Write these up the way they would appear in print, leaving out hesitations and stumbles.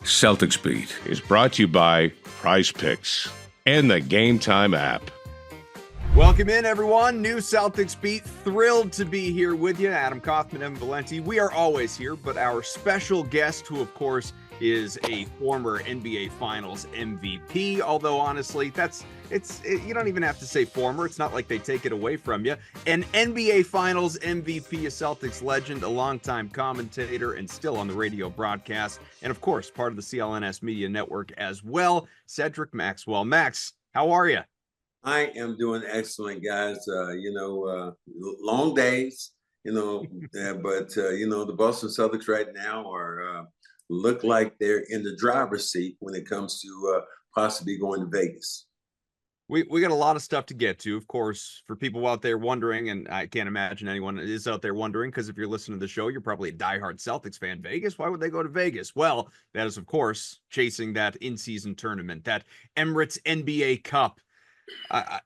Celtics Beat is brought to you by Prize Picks and the Game Time app. Welcome in, everyone. New Celtics Beat. Thrilled to be here with you. Adam Kaufman, Evan Valenti. We are always here, but our special guest, who, of course, is a former NBA Finals MVP. Although, honestly, you don't even have to say former. It's not like they take it away from you. An NBA Finals MVP, a Celtics legend, a longtime commentator, and still on the radio broadcast. And, of course, part of the CLNS Media Network as well. Cedric Maxwell. Max, how are you? I am doing excellent, guys. Long days, but the Boston Celtics right now are look like they're in the driver's seat when it comes to possibly going to Vegas. We got a lot of stuff to get to, of course, for people out there wondering, and I can't imagine anyone is out there wondering, because if you're listening to the show, you're probably a diehard Celtics fan. Vegas? Why would they go to Vegas? Well, that is, of course, chasing that in-season tournament, that Emirates NBA Cup. I'll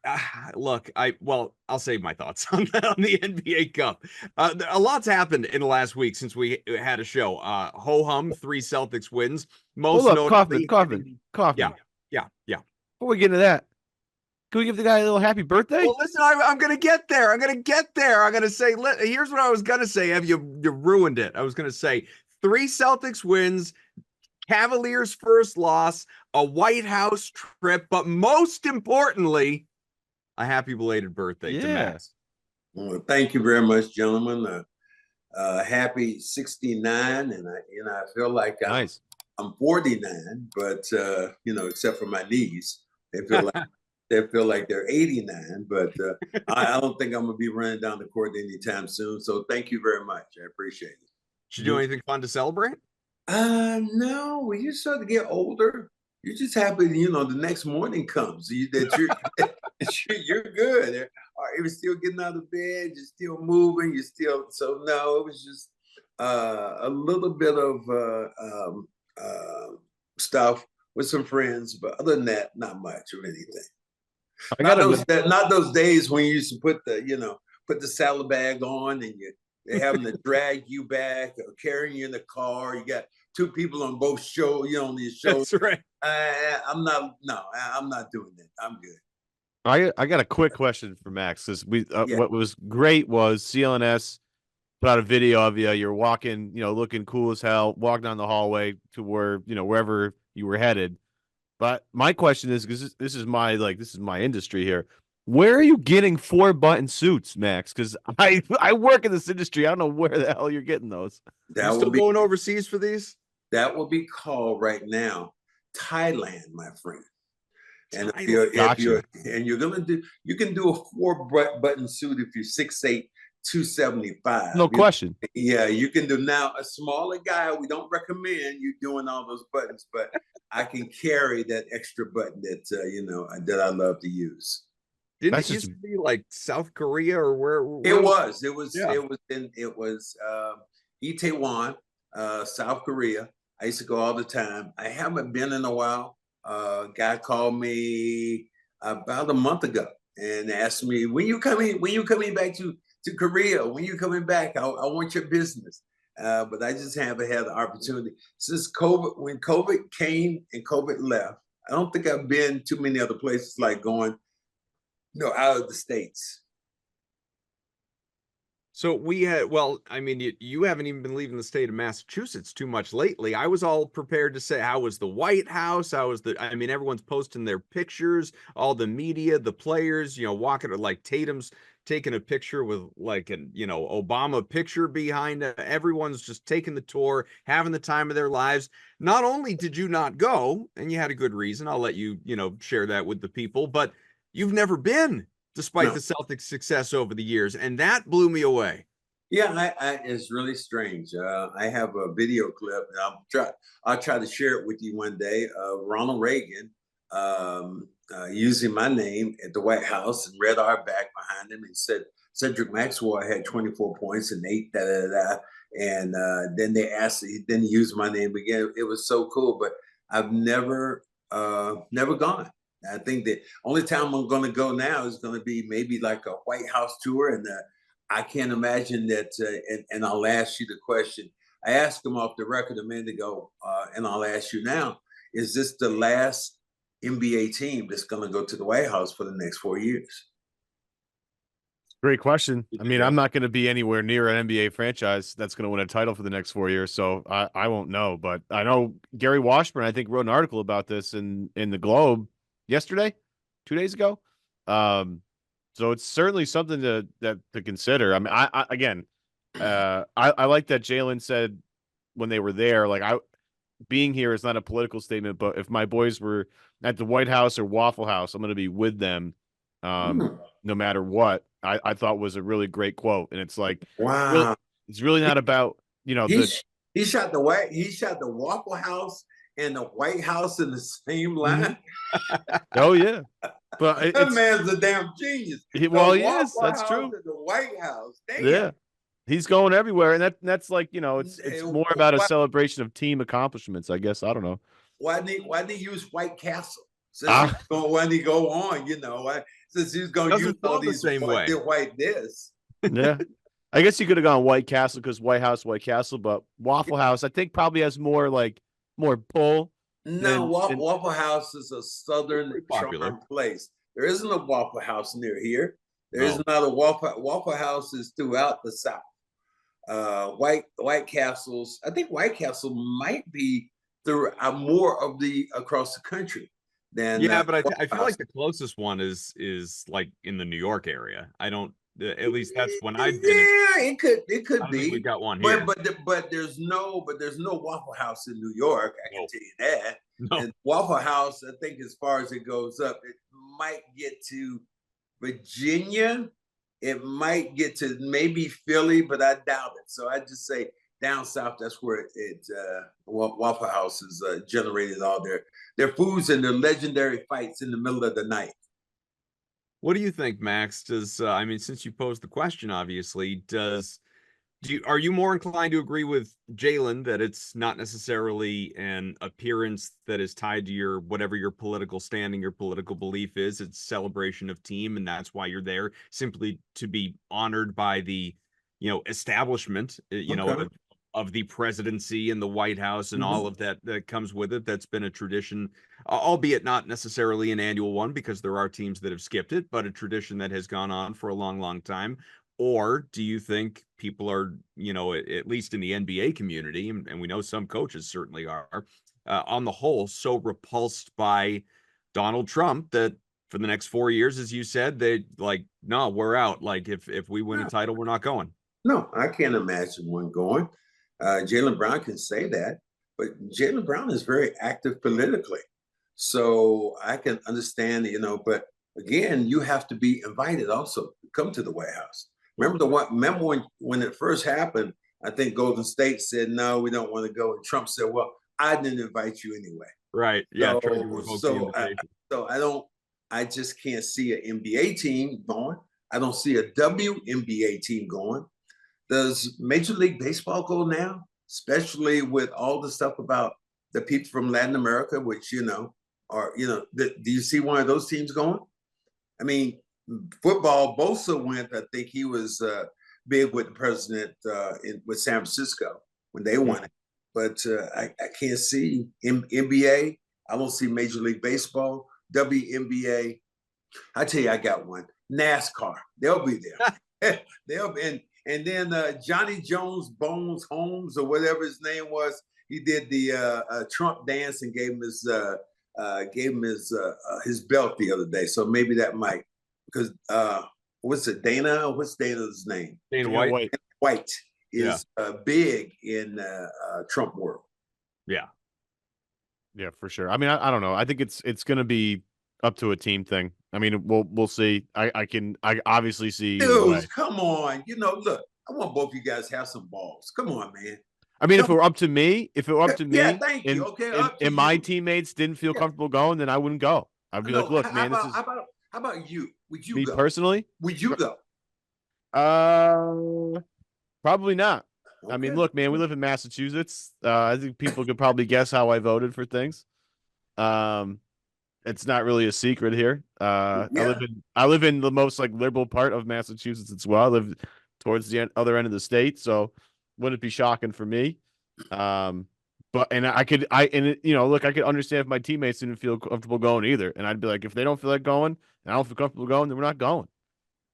save my thoughts on the NBA Cup. A lot's happened in the last week since we had a show. Ho-hum, 3 Celtics wins. Hold up, Kaufman. Yeah. Before we get into that, can we give the guy a little happy birthday? Well, listen, I'm going to get there. I'm going to say, here's what I was going to say. Have you ruined it? I was going to say 3 Celtics wins, Cavaliers' first loss, a White House trip, but most importantly, a happy belated birthday to Max. Well, thank you very much, gentlemen. Happy 69, and I feel like I'm 49, but except for my knees, they feel like they're 89. But I don't think I'm gonna be running down the court anytime soon. So thank you very much. I appreciate it. Did you do anything fun to celebrate? No. When you start to get older, you're just happy. The next morning comes that you're good. You're still getting out of bed. You're still moving. So no. It was just a little bit of stuff with some friends, but other than that, not much of anything. Not those days when you used to put the salad bag on and they're having to drag you back or carrying you in the car. You got 2 people on both on these shows. That's right. I'm not doing that. I'm good. I got a quick question for Max, because what was great was CLNS put out a video of you. You're walking, looking cool as hell, walking down the hallway to where, wherever you were headed. But my question is, because this is my industry here. Where are you getting 4-button suits, Max? Because I work in this industry. I don't know where the hell you're getting those. You still going overseas for these? That will be called right now Thailand, my friend. And you can do a 4-button suit if you're 6'8", 275. No question. Yeah, you can do. Now a smaller guy, we don't recommend you doing all those buttons, but I can carry that extra button that I love to use. Didn't it used to be like South Korea or where? It was Itaewon, South Korea. I used to go all the time. I haven't been in a while. Guy called me about a month ago and asked me, when you coming back to Korea? When you coming back? I want your business. But I just haven't had the opportunity. Since when COVID came and COVID left, I don't think I've been too many other places like going out of the States. So you haven't even been leaving the state of Massachusetts too much lately. I was all prepared to say, how was the White House? Everyone's posting their pictures, all the media, the players, walking, like Tatum's taking a picture with Obama picture behind. Everyone's just taking the tour, having the time of their lives. Not only did you not go, and you had a good reason, I'll let you, share that with the people, but you've never been, despite the Celtics' success over the years, and that blew me away. Yeah, it's really strange. I have a video clip, and I'll try to share it with you one day. Ronald Reagan using my name at the White House, and red R back behind him, and said Cedric Maxwell had 24 points and 8 and then they asked, then he used my name again. It was so cool, but I've never gone. I think the only time I'm going to go now is going to be maybe like a White House tour. And I can't imagine that. And I'll ask you the question. I asked him off the record a minute ago, and I'll ask you now: is this the last NBA team that's going to go to the White House for the next 4 years? Great question. I mean, I'm not going to be anywhere near an NBA franchise that's going to win a title for the next 4 years, so I won't know. But I know Gary Washburn, I think, wrote an article about this in the Globe yesterday, 2 days ago. So it's certainly something to consider. I mean, I like that Jalen said when they were there, like, being here is not a political statement, but if my boys were at the White House or Waffle House, I'm going to be with them, no matter what. I thought was a really great quote, and it's like, wow, it's really not about he shot the Waffle House and the White House in the same line. Oh yeah, but that man's a damn genius. He is. That's true. The White House. Damn. Yeah, he's going everywhere, and that's like, it's more about a celebration of team accomplishments, I guess. I don't know. Why didn't he use White Castle? Why didn't he go on? Since he's going to use all these white this. Yeah. I guess you could have gone White Castle because White Castle, but Waffle House, I think, probably has more pull. No, Waffle House is a southern charm place. There isn't a Waffle House near here. There is not a Waffle House is throughout the South. White Castles, I think White Castle might be through more of the across the country. But I feel like the closest one is like in the New York area. I don't. At least that's when I've been. Yeah, it could be. We got one here, but there's no Waffle House in New York. I can tell you that. No. And Waffle House, I think, as far as it goes up, it might get to Virginia. It might get to maybe Philly, but I doubt it. So I just say down south, that's where Waffle House has generated all their foods and their legendary fights in the middle of the night. What do you think, Max? Since you posed the question, obviously, are you more inclined to agree with Jalen that it's not necessarily an appearance that is tied to whatever your political standing, your political belief is? It's celebration of team, and that's why you're there, simply to be honored by the, establishment, of the presidency and the White House and all of that comes with it. That's been a tradition, albeit not necessarily an annual one, because there are teams that have skipped it, but a tradition that has gone on for a long, long time. Or do you think people are, at least in the NBA community, and we know some coaches certainly are, on the whole, so repulsed by Donald Trump that for the next 4 years, as you said, they no, we're out. Like, if we win a title, we're not going. No, I can't imagine one going. Jaylen Brown can say that, but Jaylen Brown is very active politically. So I can understand, but again, you have to be invited also to come to the White House. Remember when it first happened, I think Golden State said, no, we don't want to go. And Trump said, well, I didn't invite you anyway. Right. Yeah. I just can't see an NBA team going. I don't see a WNBA team going. Does Major League Baseball go now? Especially with all the stuff about the people from Latin America, which, do you see one of those teams going? I mean, football, Bosa went, I think he was big with the president with San Francisco when they won it. But I can't see NBA. I don't see Major League Baseball, WNBA. I tell you, I got one. NASCAR. They'll be there. And then Johnny Jones Bones Holmes, or whatever his name was, he did the Trump dance and gave him his belt the other day. So maybe that might, because what's Dana? What's Dana's name? Dana White. White is big in Trump world. Yeah. Yeah, for sure. I mean, I don't know. I think it's going to be up to a team thing. I mean, we'll see. I obviously see. Dude, come on. Look, I want both of you guys to have some balls. Come on, man. I mean, if it were up to me, yeah, thank you. And my teammates didn't feel comfortable going, then I wouldn't go. I'd be like, look, man, how about you? Would you me go? Personally? Would you go? Probably not. Okay. I mean, look, man, we live in Massachusetts. I think people could probably guess how I voted for things. It's not really a secret here. I live in the most liberal part of Massachusetts as well. I live towards the other end of the state, so wouldn't it be shocking for me? But I could understand if my teammates didn't feel comfortable going either, and I'd be like, if they don't feel like going and I don't feel comfortable going, then we're not going.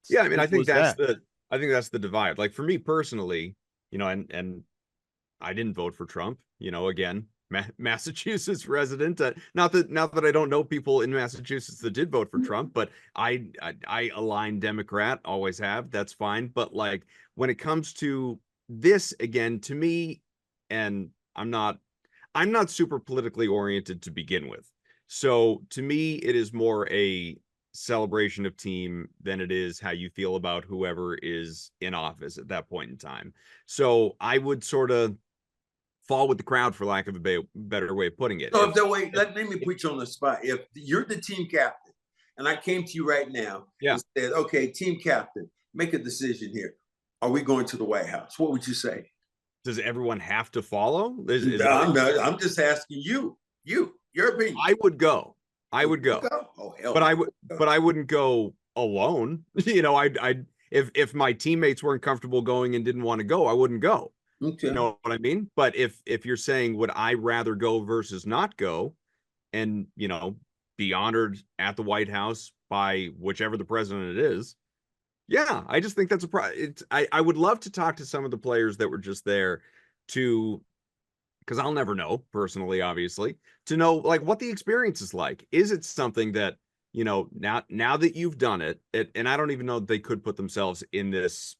Yeah, I mean, I think that's that. the divide. Like for me personally, and I didn't vote for Trump. Again, Massachusetts resident. Not that I don't know people in Massachusetts that did vote for Trump, but I align Democrat, always have. That's fine. But like when it comes to this, again, to me, and I'm not super politically oriented to begin with. So to me, it is more a celebration of team than it is how you feel about whoever is in office at that point in time. So I would sort of fall with the crowd, for lack of a better way of putting it. So let me put you on the spot. If you're the team captain and I came to you right now and said, okay, team captain, make a decision here. Are we going to the White House? What would you say? Does everyone have to follow? I'm just asking you, your opinion. I would go. Oh, hell. But I wouldn't go alone. If my teammates weren't comfortable going and didn't want to go, I wouldn't go. Okay. You know what I mean? But if you're saying, would I rather go versus not go and, be honored at the White House by whichever the president it is, yeah, I just think that's I would love to talk to some of the players that were just there because I'll never know personally, obviously, to know like what the experience is like. Is it something that, now that you've done it, and I don't even know that they could put themselves in this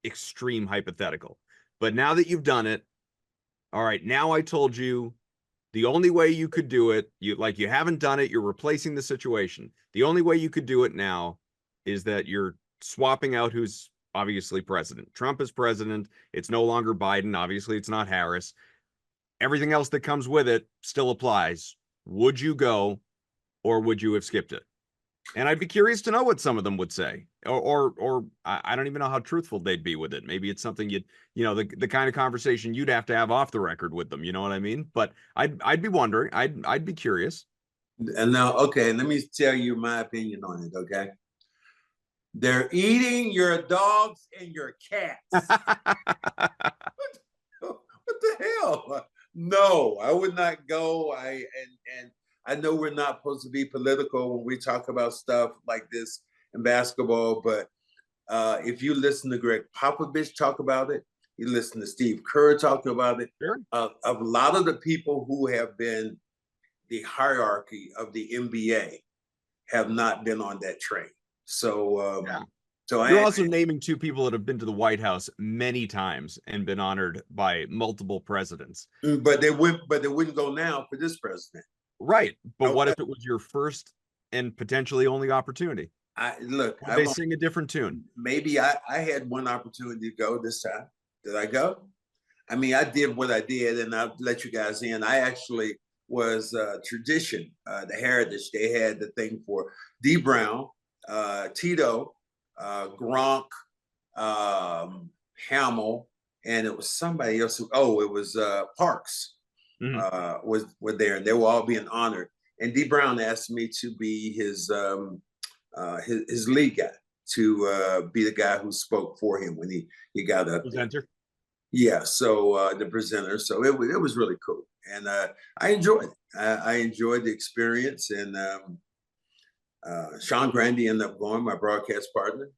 extreme hypothetical, but now that you've done it, all right, now I told you the only way you could do it, you haven't done it, you're replacing the situation. The only way you could do it now is that you're swapping out who's obviously president. Trump is president. It's no longer Biden. Obviously, it's not Harris. Everything else that comes with it still applies. Would you go, or would you have skipped it? And I'd be curious to know what some of them would say, or I don't even know how truthful they'd be with it. Maybe it's something the kind of conversation you'd have to have off the record with them. You know what I mean? But I'd be wondering. I'd be curious. And now, okay, let me tell you my opinion on it. Okay, they're eating your dogs and your cats. What the hell? No, I would not go. I know we're not supposed to be political when we talk about stuff like this in basketball, but if you listen to Greg Popovich talk about it, you listen to Steve Kerr talking about it, sure. A lot of the people who have been the hierarchy of the NBA have not been on that train. So, So you're also naming two people that have been to the White House many times and been honored by multiple presidents. But they wouldn't go now for this president. Right. But what if it was your first and potentially only opportunity? Would they sing a different tune? Maybe I had one opportunity to go this time. Did I go? I mean, I did what I did, and I'll let you guys in. I actually was tradition, the heritage. They had the thing for D. Brown, Tito, Gronk, Hamill, and it was somebody else. It was Parks. Were there, and they were all being honored. And D. Brown asked me to be his lead guy, to be the guy who spoke for him when he got up. Presenter. Yeah, so the presenter. So it was really cool, and I enjoyed it. I enjoyed the experience, and Sean Grandy ended up going, my broadcast partner,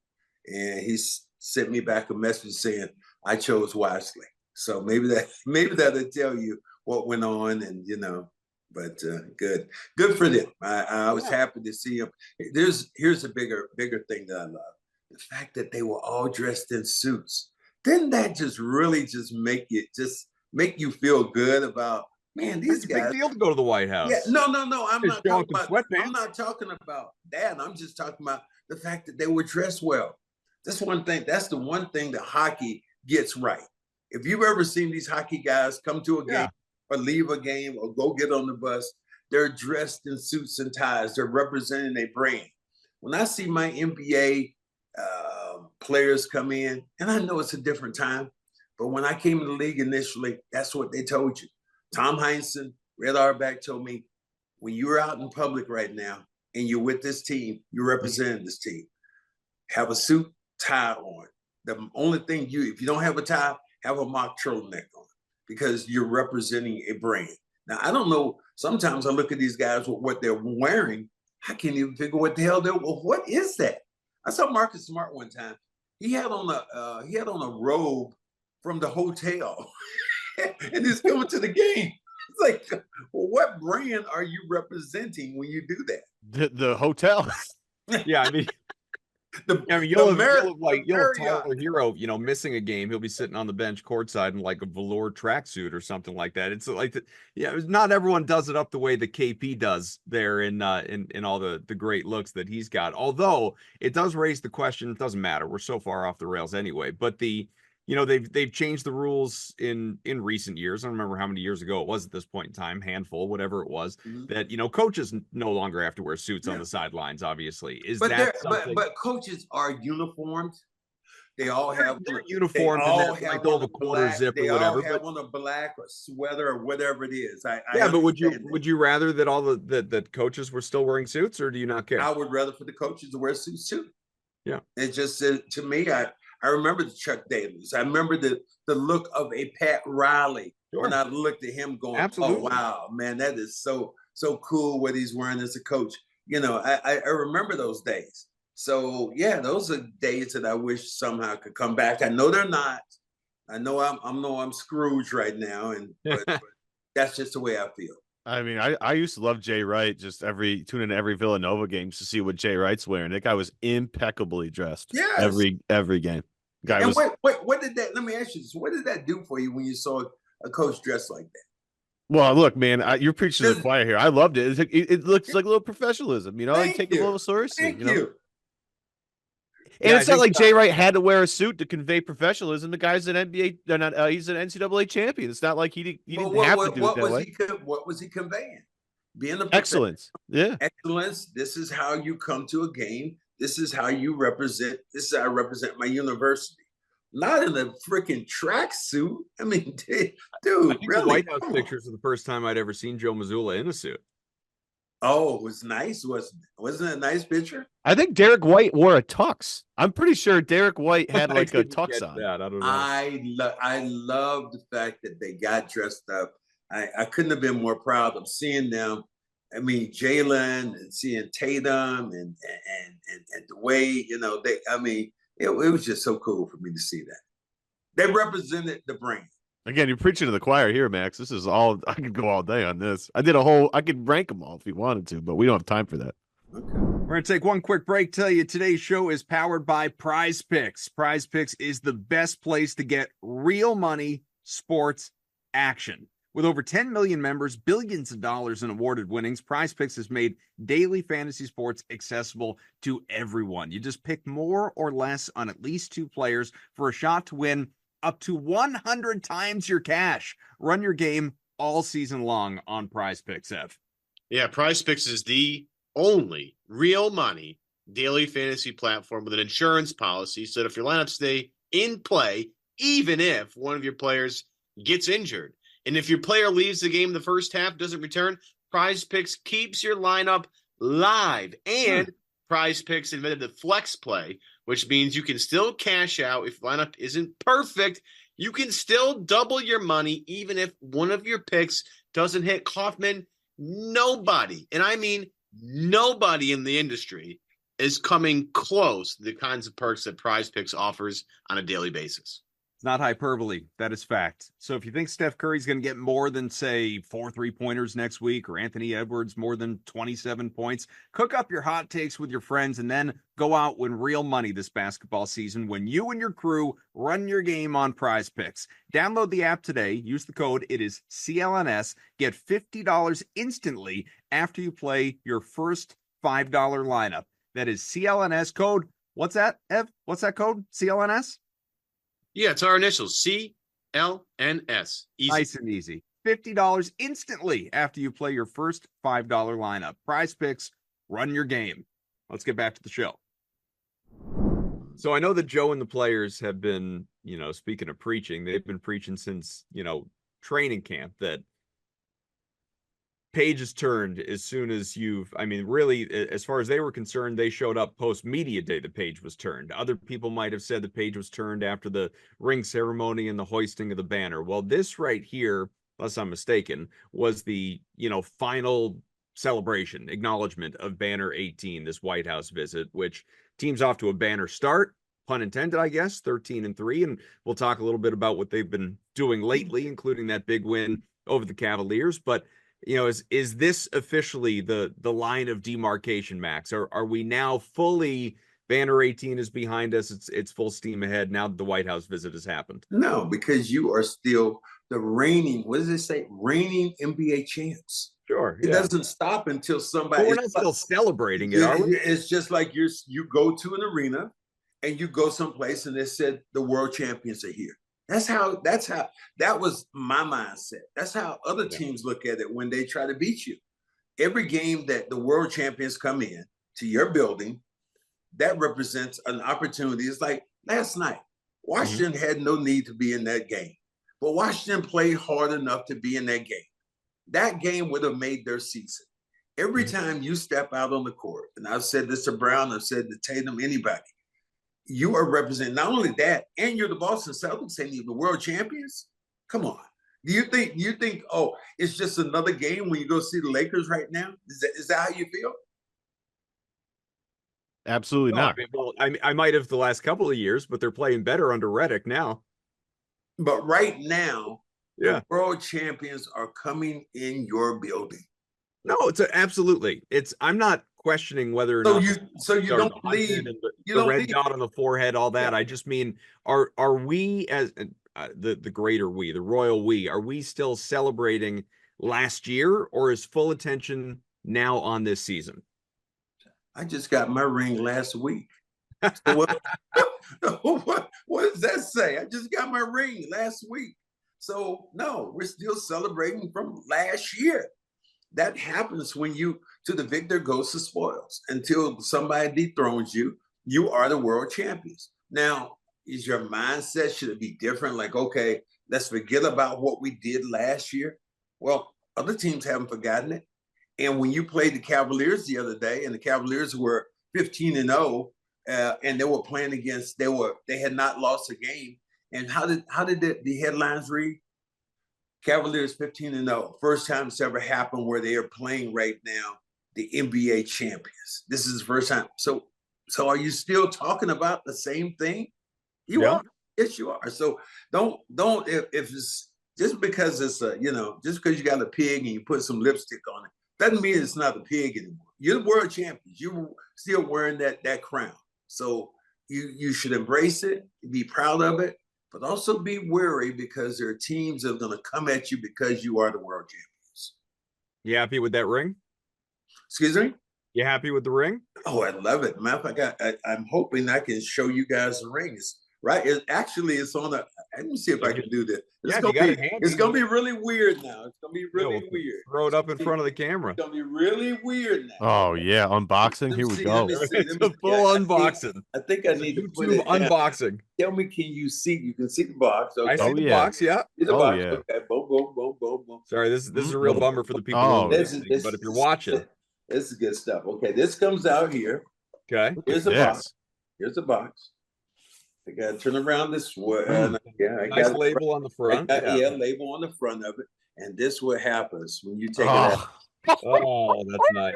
and he sent me back a message saying I chose wisely. So maybe that'll tell you what went on, and but good for them. I was happy to see them. Here's a bigger thing that I love: the fact that they were all dressed in suits. Didn't that just really make you feel good about, man, these guys? Big deal to go to the White House. Yeah, no. I'm not talking about that. I'm just talking about the fact that they were dressed well. That's one thing. That's the one thing that hockey gets right. If you've ever seen these hockey guys come to a game or leave a game or go get on the bus, they're dressed in suits and ties. They're representing their brand. When I see my NBA players come in, and I know it's a different time, but when I came in the league initially, that's what they told you. Tom Heinsohn, Red Auerbach told me, when you're out in public right now and you're with this team, you're representing this team, have a suit, tie on. The only thing if you don't have a tie, have a mock turtleneck on. because you're representing a brand. Now, I don't know. Sometimes I look at these guys with what they're wearing. I can't even figure what the hell they're. Well, what is that? I saw Marcus Smart one time. He had on a robe from the hotel, and he's coming to the game. It's like, well, what brand are you representing when you do that? The hotel. Yeah, I mean, you'll have Tyler Hero, missing a game. He'll be sitting on the bench courtside in like a velour tracksuit or something like that. It's like, not everyone does it up the way the KP does there in all the great looks that he's got. Although it does raise the question, it doesn't matter. We're so far off the rails anyway. But they've changed the rules in recent years. I don't remember how many years ago it was at this point in time, handful, whatever it was, that coaches no longer have to wear suits on the sidelines. Obviously, but coaches are uniformed. They all have uniformed. They all have on a quarter zip or whatever. They all have on a black or sweater or whatever it is. But would you rather that all that coaches were still wearing suits, or do you not care? I would rather for the coaches to wear suits too. Yeah, it's just to me. I remember the Chuck Dailies. I remember the look of a Pat Riley when I looked at him going, absolutely. Oh, wow, man, that is so cool what he's wearing as a coach. I remember those days. So, yeah, those are days that I wish somehow could come back. I know they're not. I know I'm Scrooge right now, but that's just the way I feel. I mean, I used to love Jay Wright. Just tune in to every Villanova game to see what Jay Wright's wearing. That guy was impeccably dressed. Yes. Every game. What did that? Let me ask you this: what did that do for you when you saw a coach dressed like that? Well, look, man, you're preaching to the choir here. I loved it. It looks like a little professionalism, like take it a little seriously. Thank you. And it's not like Jay Wright had to wear a suit to convey professionalism. The guy's an NBA, he's an NCAA champion. It's not like he didn't have to do it that way. What was he conveying? Being a excellence. Yeah. Excellence. This is how you come to a game. This is how you represent. This is how I represent my university. Not in a freaking tracksuit. I mean, dude, really? The White House pictures are the first time I'd ever seen Joe Mazzulla in a suit. Oh, it was nice, wasn't it a nice picture? I think Derek White wore a tux. I'm pretty sure Derek White had like a tux on. That. I don't know. I love the fact that they got dressed up. I couldn't have been more proud of seeing them. I mean, Jalen and seeing Tatum and the way, it was just so cool for me to see that. They represented the brand. Again, you're preaching to the choir here, Max. This is all, I could go all day on this. I could rank them all if you wanted to, but we don't have time for that. Okay. We're going to take one quick break. Tell you today's show is powered by Prize Picks. Prize Picks is the best place to get real money sports action. With over 10 million members, billions of dollars in awarded winnings, Prize Picks has made daily fantasy sports accessible to everyone. You just pick more or less on at least two players for a shot to win up to 100 times your cash. Run your game all season long on Prize Picks, Ev. Yeah, Prize Picks is the only real money daily fantasy platform with an insurance policy so that if your lineups stay in play, even if one of your players gets injured, and if your player leaves the game the first half, doesn't return, Prize Picks keeps your lineup live. And Prize Picks invented the flex play, which means you can still cash out if lineup isn't perfect. You can still double your money even if one of your picks doesn't hit. Kaufman, nobody, and I mean nobody in the industry is coming close to the kinds of perks that Prize Picks offers on a daily basis. It's not hyperbole. That is fact. So if you think Steph Curry's going to get more than, say, 4 3-pointers next week, or Anthony Edwards more than 27 points, cook up your hot takes with your friends and then go out win real money this basketball season when you and your crew run your game on Prize Picks. Download the app today. Use the code. It is CLNS. Get $50 instantly after you play your first $5 lineup. That is CLNS code. What's that, Ev? What's that code? CLNS? Yeah, it's our initials, CLNS. Easy. Nice and easy. $50 instantly after you play your first $5 lineup. Prize Picks, run your game. Let's get back to the show. So I know that Joe and the players have been, speaking of preaching, they've been preaching since, training camp that pages turned as soon as really, as far as they were concerned, they showed up post media day. The page was turned. Other people might have said the page was turned after the ring ceremony and the hoisting of the banner. Well, this right here, unless I'm mistaken, was the, final celebration, acknowledgement of banner 18, this White House visit, which team's off to a banner start, pun intended, I guess, 13-3. And we'll talk a little bit about what they've been doing lately, including that big win over the Cavaliers. But is this officially the line of demarcation, Max? Are we now fully, banner 18 is behind us, it's full steam ahead now that the White House visit has happened? No, because you are still the reigning, what does it say? Reigning NBA champs. Sure. It doesn't stop until somebody. But we're not still celebrating it, are we? It's just like you go to an arena and you go someplace and they said the world champions are here. That was my mindset. That's how other teams look at it when they try to beat you. Every game that the world champions come in to your building, that represents an opportunity. It's like last night, Washington had no need to be in that game, but Washington played hard enough to be in that game. That game would have made their season. Every time you step out on the court, and I've said this to Brown, I've said to Tatum, anybody, you are representing not only that, and you're the Boston Celtics and you're the world champions. Come on. Do you think, oh, it's just another game when you go see the Lakers right now? Is that how you feel? Absolutely not. I might have the last couple of years, but they're playing better under Redick now. But right now, the world champions are coming in your building. No, absolutely. I'm not questioning whether or not. So you don't believe the red dot on the forehead, all that. Yeah. I just mean, are we as the greater we, the royal we, are we still celebrating last year, or is full attention now on this season? I just got my ring last week. So what does that say? I just got my ring last week. So no, we're still celebrating from last year. That happens when to the victor goes the spoils. Until somebody dethrones you, you are the world champions. Now, is your mindset, should it be different? Like, okay, let's forget about what we did last year. Well, other teams haven't forgotten it. And when you played the Cavaliers the other day, and the Cavaliers were 15-0, and they were playing against, they had not lost a game. And how did the headlines read? Cavaliers 15-0. First time it's ever happened where they are playing right now the NBA champions. This is the first time. So are you still talking about the same thing? You are. Yes, you are. So don't if it's just because it's just because you got a pig and you put some lipstick on it, doesn't mean it's not a pig anymore. You're the world champions. You're still wearing that crown. So you should embrace it, be proud of it, but also be wary because there are teams that are going to come at you because you are the world champions. You happy with that ring? Excuse me? You happy with the ring? Oh, I love it. Matter of fact, I'm hoping I can show you guys the ring. Right? It's on the. Let me see if I can do this. It's gonna be really weird now. It's gonna be really weird. Throw it up in front of the camera. It's gonna be really weird now. Oh yeah, unboxing. Here we go. It's a full unboxing. I think I need to put it unboxing. Tell me, can you see? You can see the box. Okay. I see the box. Yeah. See the box. Yeah. Okay. Boom, boom, boom, boom, boom. Sorry, this is a real bummer for the people listening, but if you're watching, this is good stuff. Okay, this comes out here. Okay. Here's the box. Here's the box. I got to turn around this way. I nice got label on the front. Label on the front of it. And this what happens when you take it out. Oh, that's nice.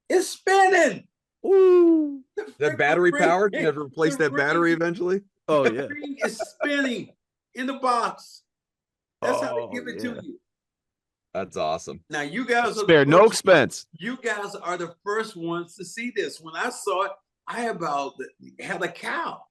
It's spinning. Ooh. Is that battery powered? You have to replace that battery eventually? Oh, yeah. The ring is spinning in the box. That's how they give it to you. That's awesome. Now, you guys spare no expense. You guys are the first ones to see this. When I saw it, I had a cow.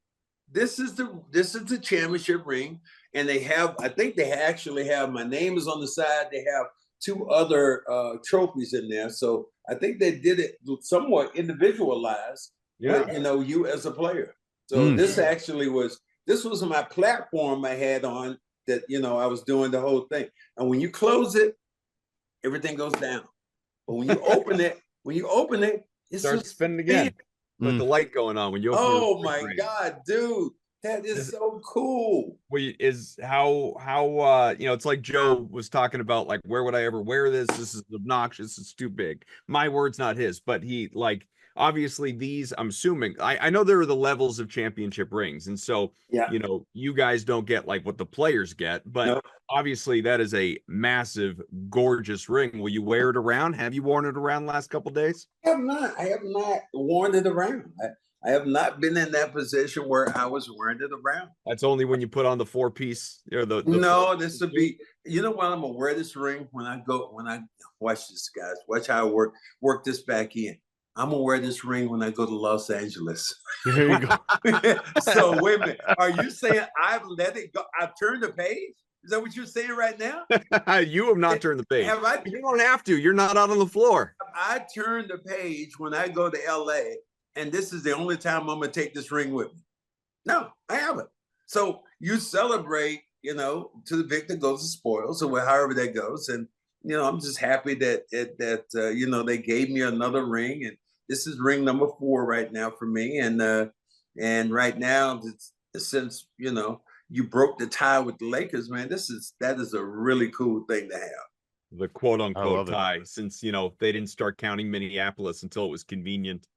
This is the championship ring, and I think they actually have, my name is on the side. They have 2 other trophies in there. So I think they did it somewhat individualized. Yeah. With, you as a player. So this was my platform I had on that, I was doing the whole thing. And when you close it, everything goes down. But when you open it, it starts spinning again. With the light going on when you open oh my God, dude. That is so cool. Is how it's like Joe was talking about, like, where would I ever wear this? This is obnoxious. It's too big. My words, not his, but he, like, obviously these, I'm assuming, I know there are the levels of championship rings. And so, Yeah. You guys don't get like what the players get, but No. obviously that is a massive, gorgeous ring. Will you wear it around? Have you worn it around the last couple of days? I have not worn it around. I have not been in that position where I was wearing it around. That's only when you put on the 4-piece or the No, this would be, you know what? I'm gonna wear this ring when I watch this, guys. Watch how I work this back in. I'm gonna wear this ring when I go to Los Angeles. There you go. So wait a minute. Are you saying I've let it go? I've turned the page? Is that what you're saying right now? You have not turned the page. Have I? You don't have to. You're not out on the floor. I turn the page when I go to LA, and this is the only time I'm gonna take this ring with me. No, I haven't. So you celebrate, to the victor goes the spoils, or however that goes. And I'm just happy that they gave me another ring, and this is ring number 4 right now for me. And right now, since you broke the tie with the Lakers, man, that is a really cool thing to have. The quote unquote tie, since they didn't start counting Minneapolis until it was convenient.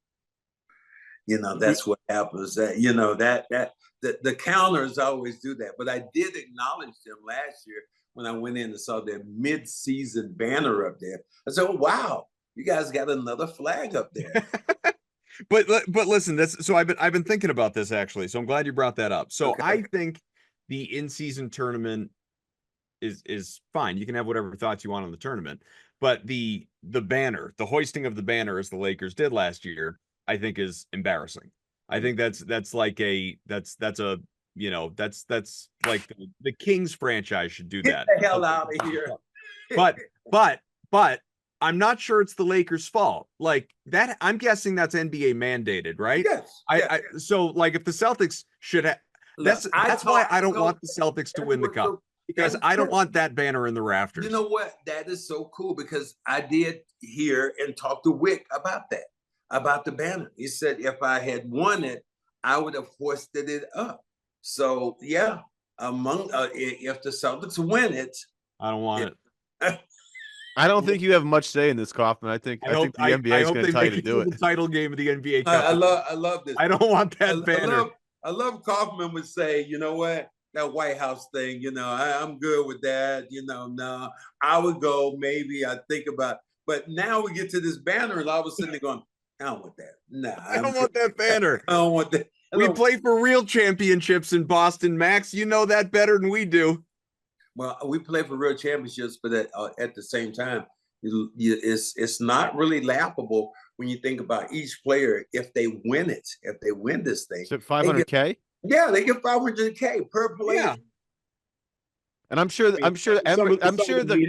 That's what happens. That the counters always do that. But I did acknowledge them last year when I went in and saw their mid-season banner up there. I said, "Oh, wow, you guys got another flag up there." But listen, so I've been thinking about this, actually. So I'm glad you brought that up. So okay. I think the in-season tournament is fine. You can have whatever thoughts you want on the tournament, but the banner, the hoisting of the banner, as the Lakers did last year, I think is embarrassing. I think that's like that's like the Kings franchise should do that. Get the hell out of here. But I'm not sure it's the Lakers' fault. Like that, I'm guessing that's NBA mandated, right? Yes. So like if the Celtics should have, that's why I don't want the Celtics to win the cup, because I don't want that banner in the rafters. You know what? That is so cool, because I did hear and talk to Wick about that, about the banner. He said if I had won it, I would have hoisted it up. So yeah, if the Celtics win it, I don't want it. I don't think you have much say in this, Kaufman. I think the NBA is going to tell you to do it. The title game of the NBA Cup. I love this. I don't want that banner. I love Kaufman would say, you know what, that White House thing, I'm good with that. No, I would go, maybe I think about, but now we get to this banner and all of a sudden they're going, I don't want that. No, I don't want that banner. I don't want that. We play for real championships in Boston, Max. You know that better than we do. Well, we play for real championships, but at the same time, it's not really laughable when you think about each player. If they win this thing, is it $500K? Yeah, they get $500K per player. Yeah. And I'm sure the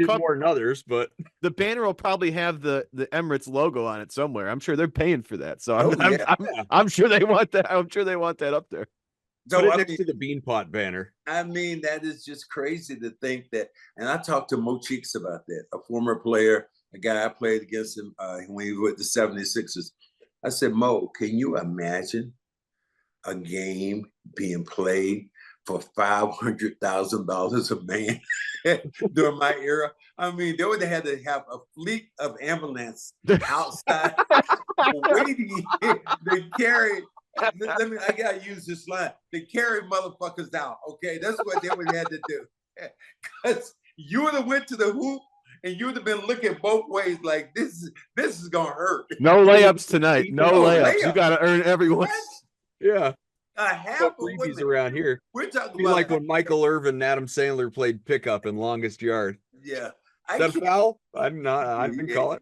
cup, more than others, but the banner will probably have the Emirates logo on it somewhere. I'm sure they're paying for that. So I'm sure they want that. I'm sure they want that up there. So put it next to the Beanpot banner. I mean, that is just crazy to think that. And I talked to Mo Cheeks about that, a former player, a guy I played against him when he was with the 76ers. I said, Mo, can you imagine a game being played for $500,000 a man during my era? I mean, they would have had to have a fleet of ambulance outside waiting to carry. I gotta use this line. They carry motherfuckers out. Okay, that's what they would have had to do. Because you would have went to the hoop and you would have been looking both ways like this is gonna hurt. No layups tonight. No layups. You gotta earn every one. Yeah. Half of freebies around here. We're talking about like when Michael Irvin and Adam Sandler played pickup in Longest Yard. Yeah. Is that a foul? I didn't call it.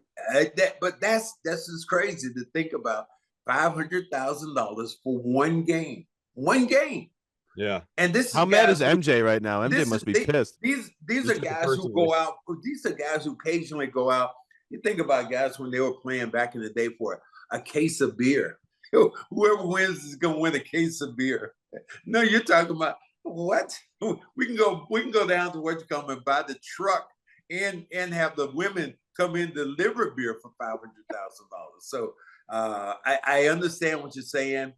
But that's just crazy to think about. $500,000 for one game. One game. Yeah. And this how mad is MJ right now? MJ must be pissed. These are guys who go out. These are guys who occasionally go out. You think about guys when they were playing back in the day for a case of beer. Whoever wins is gonna win a case of beer. No, you're talking about what? We can go down to what you call and buy the truck and have the women come in deliver beer for $500,000. So I understand what you're saying.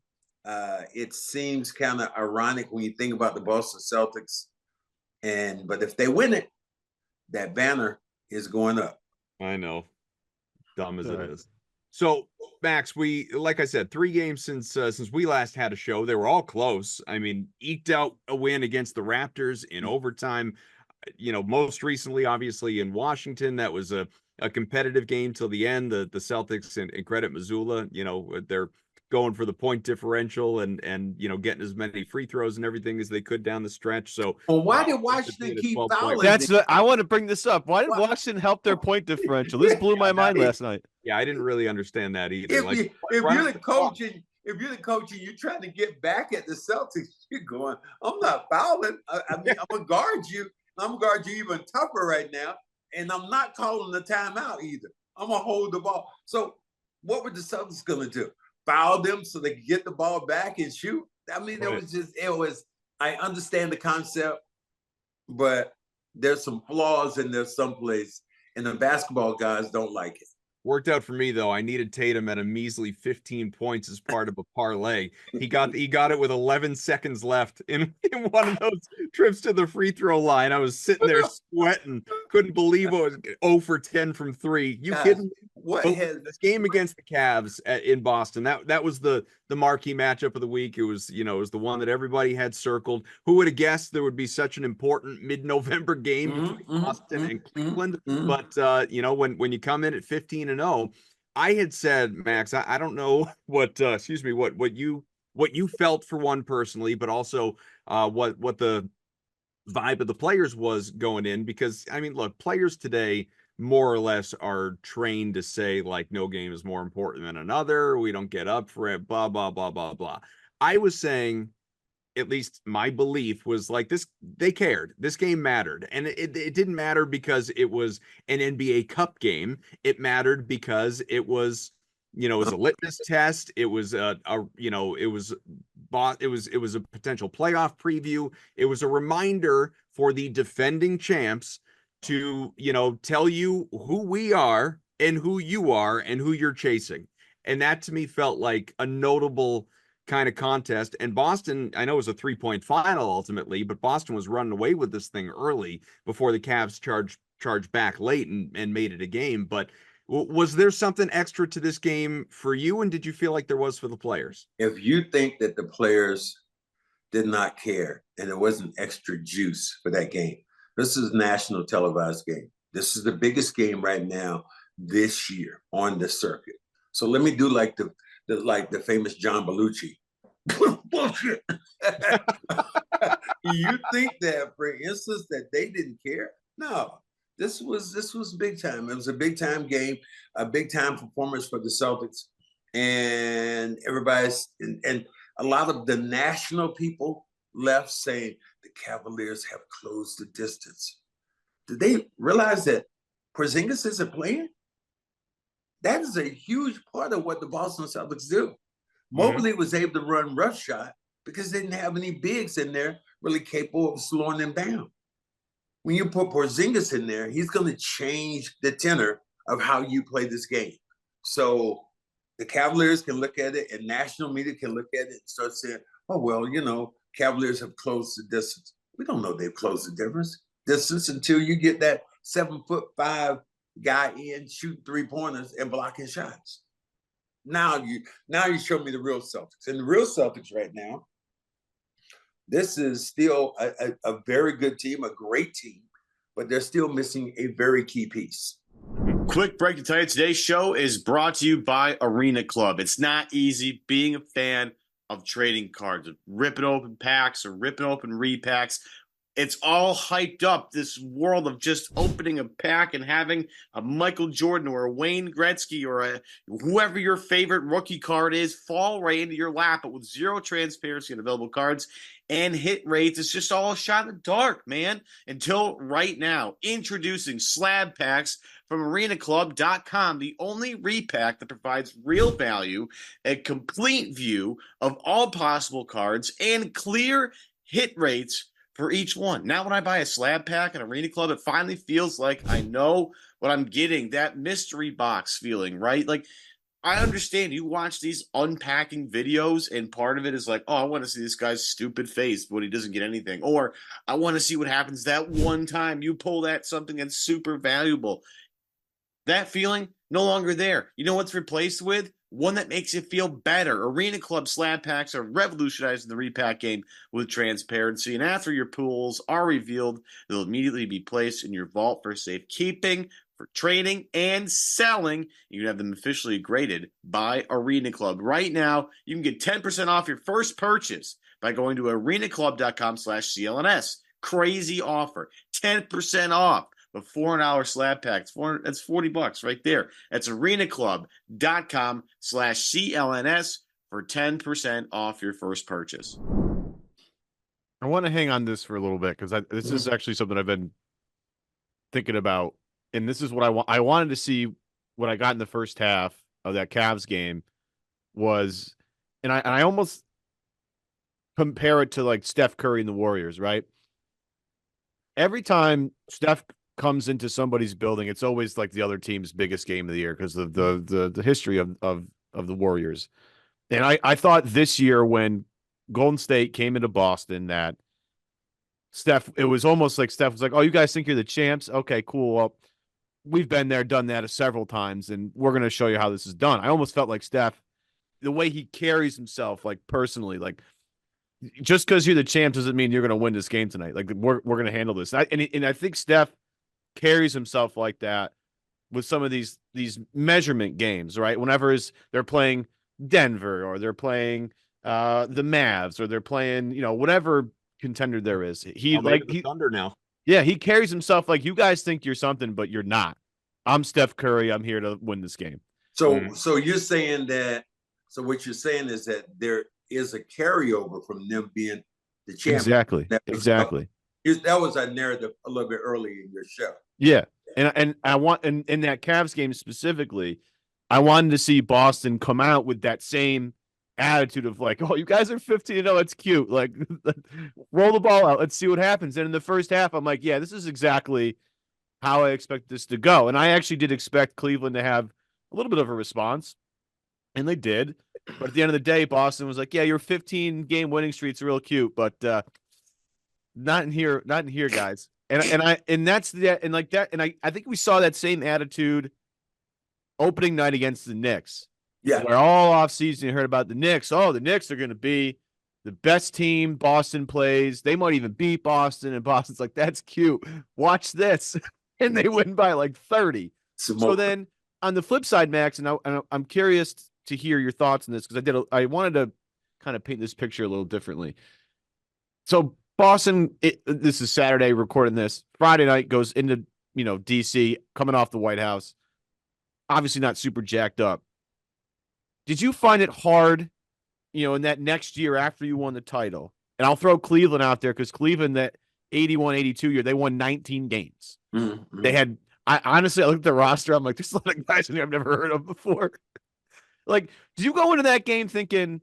It seems kind of ironic when you think about the Boston Celtics. But if they win it, that banner is going up. I know, dumb as it is. So, Max, like I said, 3 games since we last had a show. They were all close. I mean, eked out a win against the Raptors in overtime. Most recently, obviously in Washington, that was a competitive game till the end. The Celtics and credit Missoula, they're going for the point differential and getting as many free throws and everything as they could down the stretch. So, why did Washington keep fouling? I want to bring this up. Why did Washington help their point differential? This blew my mind last night. Yeah, I didn't really understand that either. If you're the coach and you're trying to get back at the Celtics, you're going, I'm not fouling. I mean, I'm gonna guard you. I'm gonna guard you even tougher right now, and I'm not calling the timeout either. I'm gonna hold the ball. So, what were the Celtics gonna do? Foul them so they could get the ball back and shoot? I mean, it was. I understand the concept, but there's some flaws and there's some place, and the basketball guys don't like it. Worked out for me though. I needed Tatum at a measly 15 points as part of a parlay. He got it with 11 seconds left in one of those trips to the free throw line. I was sitting there sweating, couldn't believe it was 0 for 10 from 3. You kidding me? This game against the Cavs in Boston, that was the marquee matchup of the week. It was the one that everybody had circled. Who would have guessed there would be such an important mid-November game between Boston and Cleveland? But when you come in at 15-0, I had said, Max, I don't know what you felt for one personally, but also what the vibe of the players was going in, because I mean, look, players today more or less are trained to say, like, no game is more important than another. We don't get up for it, blah, blah, blah, blah, blah. I was saying, at least my belief was like this, they cared. This game mattered. And it didn't matter because it was an NBA Cup game. It mattered because it was, it was a litmus test. It was it was a potential playoff preview. It was a reminder for the defending champs to, tell you who we are and who you are and who you're chasing. And that to me felt like a notable kind of contest. And Boston, I know it was a 3-point final ultimately, but Boston was running away with this thing early before the Cavs charged back late and made it a game. But was there something extra to this game for you? And did you feel like there was for the players? If you think that the players did not care and there wasn't extra juice for that game, this is a national televised game. This is the biggest game right now this year on the circuit. So let me do like the famous John Belushi. Bullshit. You think that, for instance, that they didn't care? No, this was big time. It was a big time game, a big time performance for the Celtics, and and a lot of the national people left saying the Cavaliers have closed the distance. Did they realize that Porzingis isn't playing? That is a huge part of what the Boston Celtics do. Mobley was able to run roughshod because they didn't have any bigs in there really capable of slowing them down. When you put Porzingis in there, he's going to change the tenor of how you play this game. So the Cavaliers can look at it and national media can look at it and start saying, oh, well, Cavaliers have closed the distance. We don't know they've closed the distance until you get that 7'5" guy in shooting 3-pointers and blocking shots. Now you show me the real Celtics. And the real Celtics right now, this is still a very good team, a great team, but they're still missing a very key piece. Quick break to tell you, today's show is brought to you by Arena Club. It's not easy being a fan of trading cards, of ripping open packs or ripping open repacks. It's all hyped up, this world of just opening a pack and having a Michael Jordan or a Wayne Gretzky or whoever your favorite rookie card is fall right into your lap, but with zero transparency on available cards and hit rates. It's just all a shot in the dark, man. Until right now, introducing slab packs from arenaclub.com, the only repack that provides real value, a complete view of all possible cards, and clear hit rates for each one. Now when I buy a slab pack at Arena Club, it finally feels like I know what I'm getting, that mystery box feeling, right? Like I understand you watch these unpacking videos, and part of it is like, oh, I want to see this guy's stupid face when he doesn't get anything. Or I want to see what happens that one time you pull that something that's super valuable. That feeling, no longer there. You know what's replaced with? One that makes you feel better. Arena Club slab packs are revolutionizing the repack game with transparency. And after your pools are revealed, they'll immediately be placed in your vault for safekeeping, for trading, and selling. You can have them officially graded by Arena Club. Right now, you can get 10% off your first purchase by going to arenaclub.com/CLNS. Crazy offer. 10% off. The $4 slab pack. That's $40 right there. That's arenaclub.com/CLNS for 10% off your first purchase. I want to hang on this for a little bit because this is actually something I've been thinking about. And this is what I want. I wanted to see what I got in the first half of that Cavs game was, and I almost compare it to like Steph Curry and the Warriors, right? Every time Steph comes into somebody's building, it's always like the other team's biggest game of the year because of the history of the Warriors. And I thought this year when Golden State came into Boston that it was almost like Steph was like, oh, you guys think you're the champs? Okay, cool. Well, we've been there, done that several times, and we're going to show you how this is done. I almost felt like Steph, the way he carries himself, like personally, like just because you're the champ doesn't mean you're going to win this game tonight. Like we're going to handle this. And I think Steph carries himself like that with some of these measurement games, right? Whenever they're playing Denver or they're playing the Mavs or they're playing, whatever contender there is. He Thunder now. Yeah, he carries himself like you guys think you're something, but you're not. I'm Steph Curry. I'm here to win this game. So you're saying that. So what you're saying is that there is a carryover from them being the champion. Exactly. That was a narrative a little bit early in your show. Yeah, and I want in that Cavs game specifically, I wanted to see Boston come out with that same attitude of like, oh, you guys are 15-0, it's cute. Like, roll the ball out, let's see what happens. And in the first half, I'm like, yeah, this is exactly how I expect this to go. And I actually did expect Cleveland to have a little bit of a response, and they did. But at the end of the day, Boston was like, yeah, your 15-game winning streak's real cute, but not in here, guys. I think we saw that same attitude opening night against the Knicks. Yeah. Where all offseason you heard about the Knicks. Oh, the Knicks are going to be the best team Boston plays. They might even beat Boston, and Boston's like, that's cute. Watch this. And they win by like 30. So then on the flip side, Max, and I'm curious to hear your thoughts on this because I wanted to kind of paint this picture a little differently. So Boston, this is Saturday, recording this. Friday night goes into, D.C., coming off the White House. Obviously not super jacked up. Did you find it hard, in that next year after you won the title? And I'll throw Cleveland out there because Cleveland, that 81-82 year, they won 19 games. Mm-hmm. They had, I looked at the roster, I'm like, there's a lot of guys in here I've never heard of before. Like, did you go into that game thinking,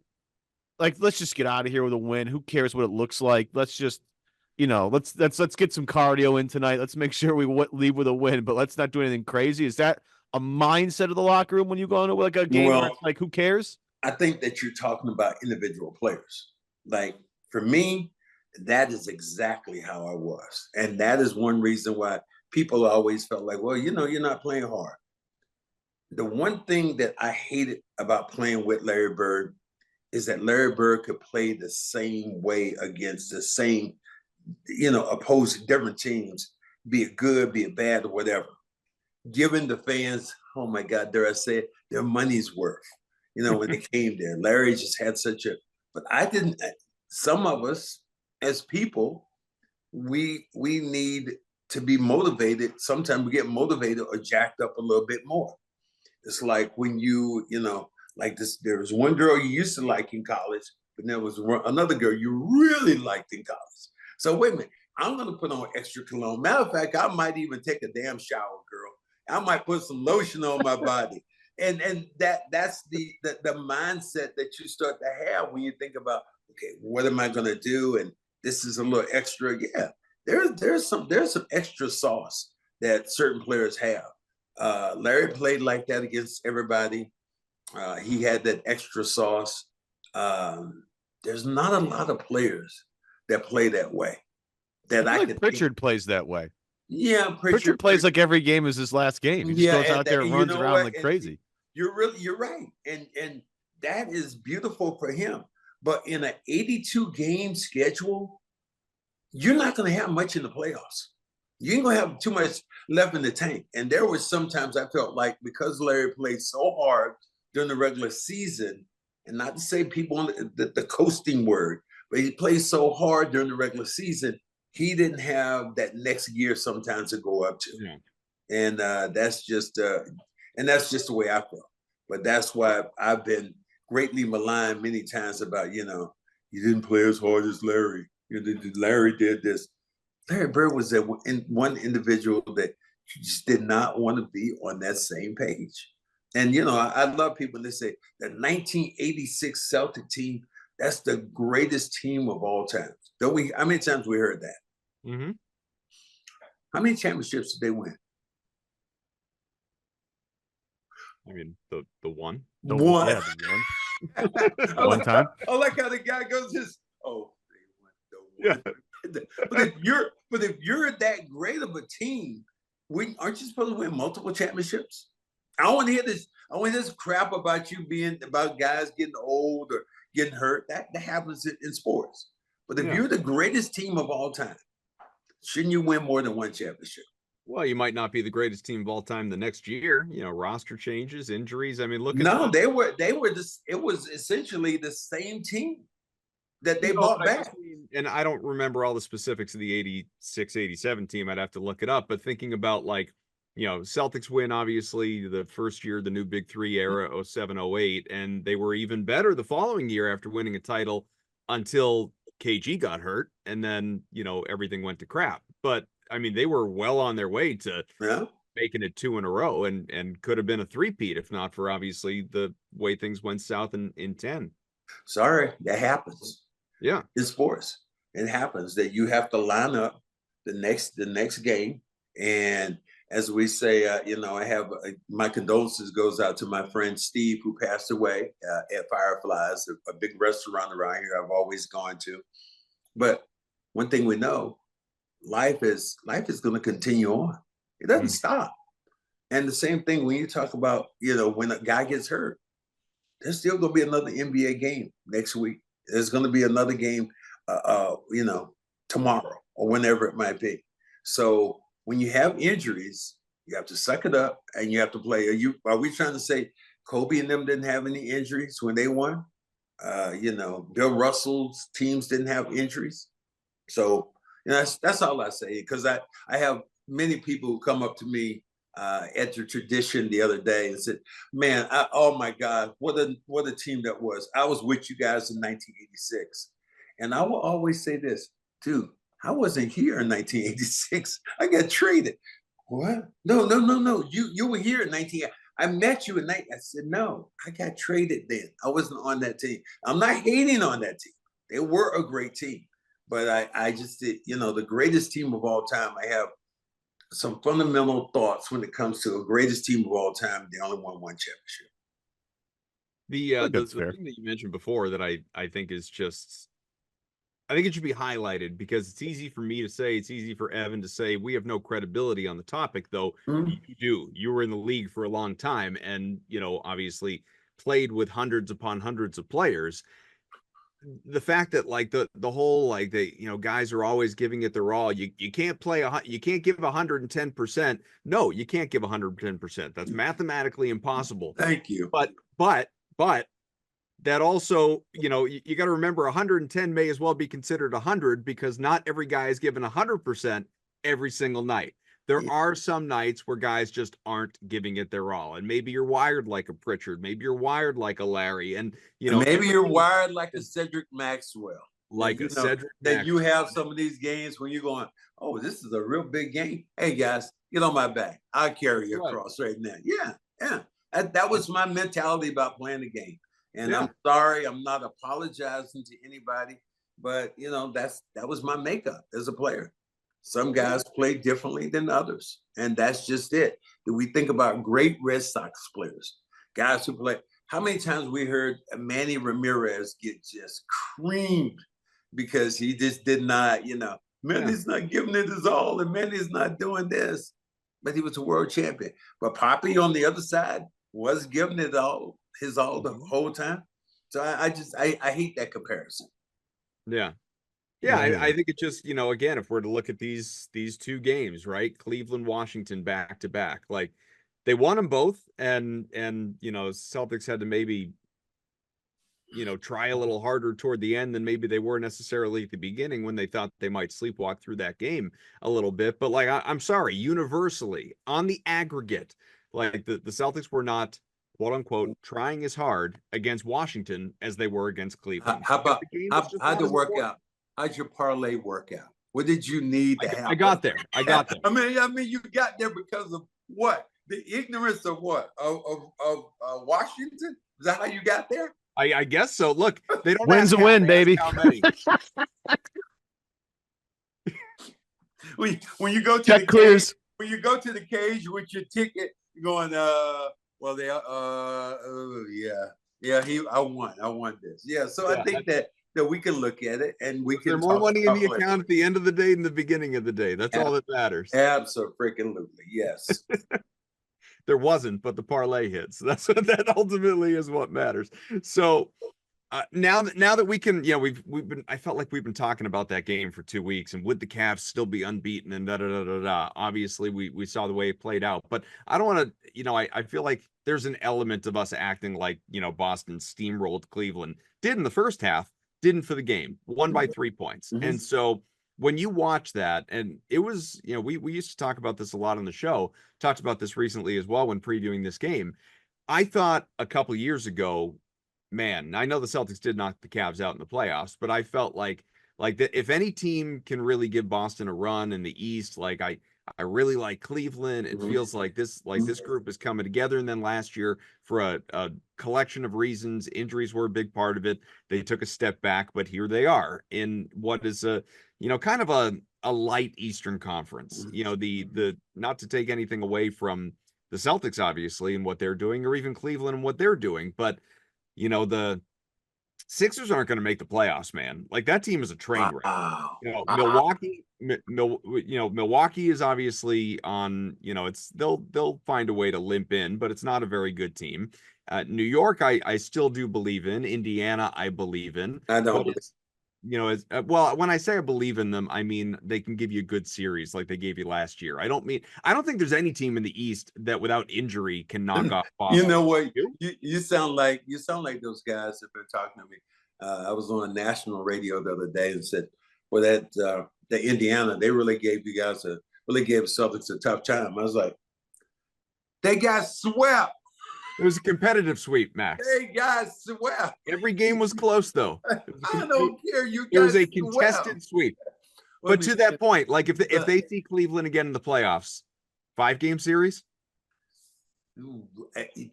like, let's just get out of here with a win. Who cares what it looks like? Let's just, let's get some cardio in tonight. Let's make sure we leave with a win, but let's not do anything crazy. Is that a mindset of the locker room when you go into like a game where it's like, who cares? I think that you're talking about individual players. Like, for me, that is exactly how I was. And that is one reason why people always felt like, well, you're not playing hard. The one thing that I hated about playing with Larry Bird is that Larry Bird could play the same way against the same, opposing different teams, be it good, be it bad, or whatever. Giving the fans, oh my God, dare I say it, their money's worth, when they came there. Larry just had but I didn't, some of us as people, we need to be motivated. Sometimes we get motivated or jacked up a little bit more. It's like when like this, there was one girl you used to like in college, but there was another girl you really liked in college. So wait a minute, I'm going to put on extra cologne. Matter of fact, I might even take a damn shower, girl. I might put some lotion on my body. And that's the mindset that you start to have when you think about, okay, what am I going to do? And this is a little extra. Yeah, there's some extra sauce that certain players have. Larry played like that against everybody. He had that extra sauce. There's not a lot of players that play that way. That I like Pritchard plays that way. Yeah, Pritchard plays like every game is his last game. He just goes out there and runs around like crazy. You're right, and that is beautiful for him. But in an 82 game schedule, you're not going to have much in the playoffs. You ain't going to have too much left in the tank. And there was sometimes I felt like because Larry played so hard during the regular season, and not to say people on the coasting word, but he played so hard during the regular season, he didn't have that next gear sometimes to go up to. Yeah. And that's just the way I feel. But that's why I've been greatly maligned many times about, you didn't play as hard as Larry. Larry did this. Larry Bird was one individual that just did not want to be on that same page. And, I love people that say the 1986 Celtic team, that's the greatest team of all time. Don't we? How many times we heard that? Mm-hmm. How many championships did they win? I mean, the one. The one. Yeah, the one. One time. I like how the guy goes just, they won the one. Yeah. But if you're that great of a team, aren't you supposed to win multiple championships? I don't want to hear this. I want to hear this crap about about guys getting old or getting hurt. That happens in sports. But if you're the greatest team of all time, shouldn't you win more than one championship? Well, you might not be the greatest team of all time the next year. Roster changes, injuries. I mean, look at they were this. It was essentially the same team that they bought back. And I don't remember all the specifics of the 86-87 team. I'd have to look it up. But thinking about Celtics win, obviously, the first year, the new Big Three era, 07-08, and they were even better the following year after winning a title until KG got hurt, and then, everything went to crap. But, I mean, they were well on their way to making it 2 in a row and could have been a three-peat if not for, obviously, the way things went south in 10. Sorry, that happens. Yeah. In sports. It happens that you have to line up the next game. And as we say, I have my condolences goes out to my friend Steve, who passed away at Fireflies, a big restaurant around here I've always gone to. But one thing we know, life is going to continue on. It doesn't stop. And the same thing when you talk about, when a guy gets hurt, there's still going to be another NBA game next week. There's going to be another game, tomorrow or whenever it might be. So when you have injuries, you have to suck it up and you have to play. Are we trying to say Kobe and them didn't have any injuries when they won? Bill Russell's teams didn't have injuries. So that's all I say, because I have many people who come up to me at the tradition the other day and said, man, oh my God, what a team that was. I was with you guys in 1986. And I will always say this, dude, I wasn't here in 1986. I got traded. What? No. You were here in 1980. I met you in 19. I said, no, I got traded then. I wasn't on that team. I'm not hating on that team. They were a great team. But I just did, the greatest team of all time. I have some fundamental thoughts when it comes to the greatest team of all time. They only won one championship. The thing that you mentioned before that I think is just, I think it should be highlighted, because it's easy for me to say, it's easy for Evan to say, we have no credibility on the topic, though. You do. You were in the league for a long time and, obviously played with hundreds upon hundreds of players. The fact that the whole guys are always giving it their all. You can't you can't give 110%. No, you can't give 110%. That's mathematically impossible. Thank you. But that also, you got to remember 110 may as well be considered 100, because not every guy is given 100% every single night. There are some nights where guys just aren't giving it their all. And maybe you're wired like a Pritchard. Maybe you're wired like a Larry. And, maybe you're wired like a Cedric Maxwell. Cedric Maxwell. You have some of these games when you're going, oh, this is a real big game. Hey, guys, get on my back. I'll carry you across right now. Yeah. That was my mentality about playing the game. And I'm sorry, I'm not apologizing to anybody. But, that was my makeup as a player. Some guys play differently than others, and that's just it. We think about great Red Sox players, guys who play. How many times we heard Manny Ramirez get just creamed because he just did not, Manny's not giving it his all, and Manny's not doing this. But he was a world champion. But Poppy on the other side was giving it his all the whole time. So I hate that comparison. Yeah. Yeah, I think it just, again, if we're to look at these two games, right? Cleveland, Washington back to back. Like, they won them both, and Celtics had to maybe try a little harder toward the end than maybe they were necessarily at the beginning when they thought they might sleepwalk through that game a little bit. But like, I'm sorry, universally on the aggregate, like the Celtics were not, quote unquote, trying as hard against Washington as they were against Cleveland. How'd it work out? How'd your parlay work out? What did you need to happen? I got there. I mean, you got there because of what? The ignorance of what? Of Washington? Is that how you got there? I guess so. Look, they don't. Win's a win, baby. when you go to Check the clears. Cage, when you go to the cage with your ticket, you're going, I won this. Yeah, so I think that we can look at it and we can. There's more money in the account at the end of the day than the beginning of the day. That's all that matters. Absolutely, yes. There wasn't, but the parlay hits. That ultimately is what matters. So now that we can, I felt like we've been talking about that game for 2 weeks, and would the Cavs still be unbeaten and Obviously, we saw the way it played out, but I don't want to, I feel like there's an element of us acting like, Boston steamrolled Cleveland, did in the first half, didn't for the game, won by 3 points. Mm-hmm. And so when you watch that, and it was, we used to talk about this a lot on the show, talked about this recently as well when previewing this game. I thought a couple of years ago, man, I know the Celtics did knock the Cavs out in the playoffs, but I felt like that if any team can really give Boston a run in the East, like I really like Cleveland. It feels like this group is coming together. And then last year, for a collection of reasons, injuries were a big part of it. They took a step back, but here they are in what is kind of a light Eastern Conference. The not to take anything away from the Celtics, obviously, and what they're doing, or even Cleveland and what they're doing, but the Sixers aren't going to make the playoffs, man. Like, that team is a train wreck. Milwaukee is obviously on, they'll find a way to limp in, but it's not a very good team. New York, I still do believe in. Indiana, I believe in. I don't. When I say I believe in them, I mean they can give you a good series like they gave you last year. I don't think there's any team in the East that without injury can knock off Boston. You know what? You sound like those guys that have been talking to me. I was on a national radio the other day and said, well, the Indiana, they really gave the Celtics a tough time. I was like, they got swept. It was a competitive sweep, Max. Hey, guys, swept. Every game was close, though. I don't care. It was a contested sweep. But to that point, like if they see Cleveland again in the playoffs, 5-game series.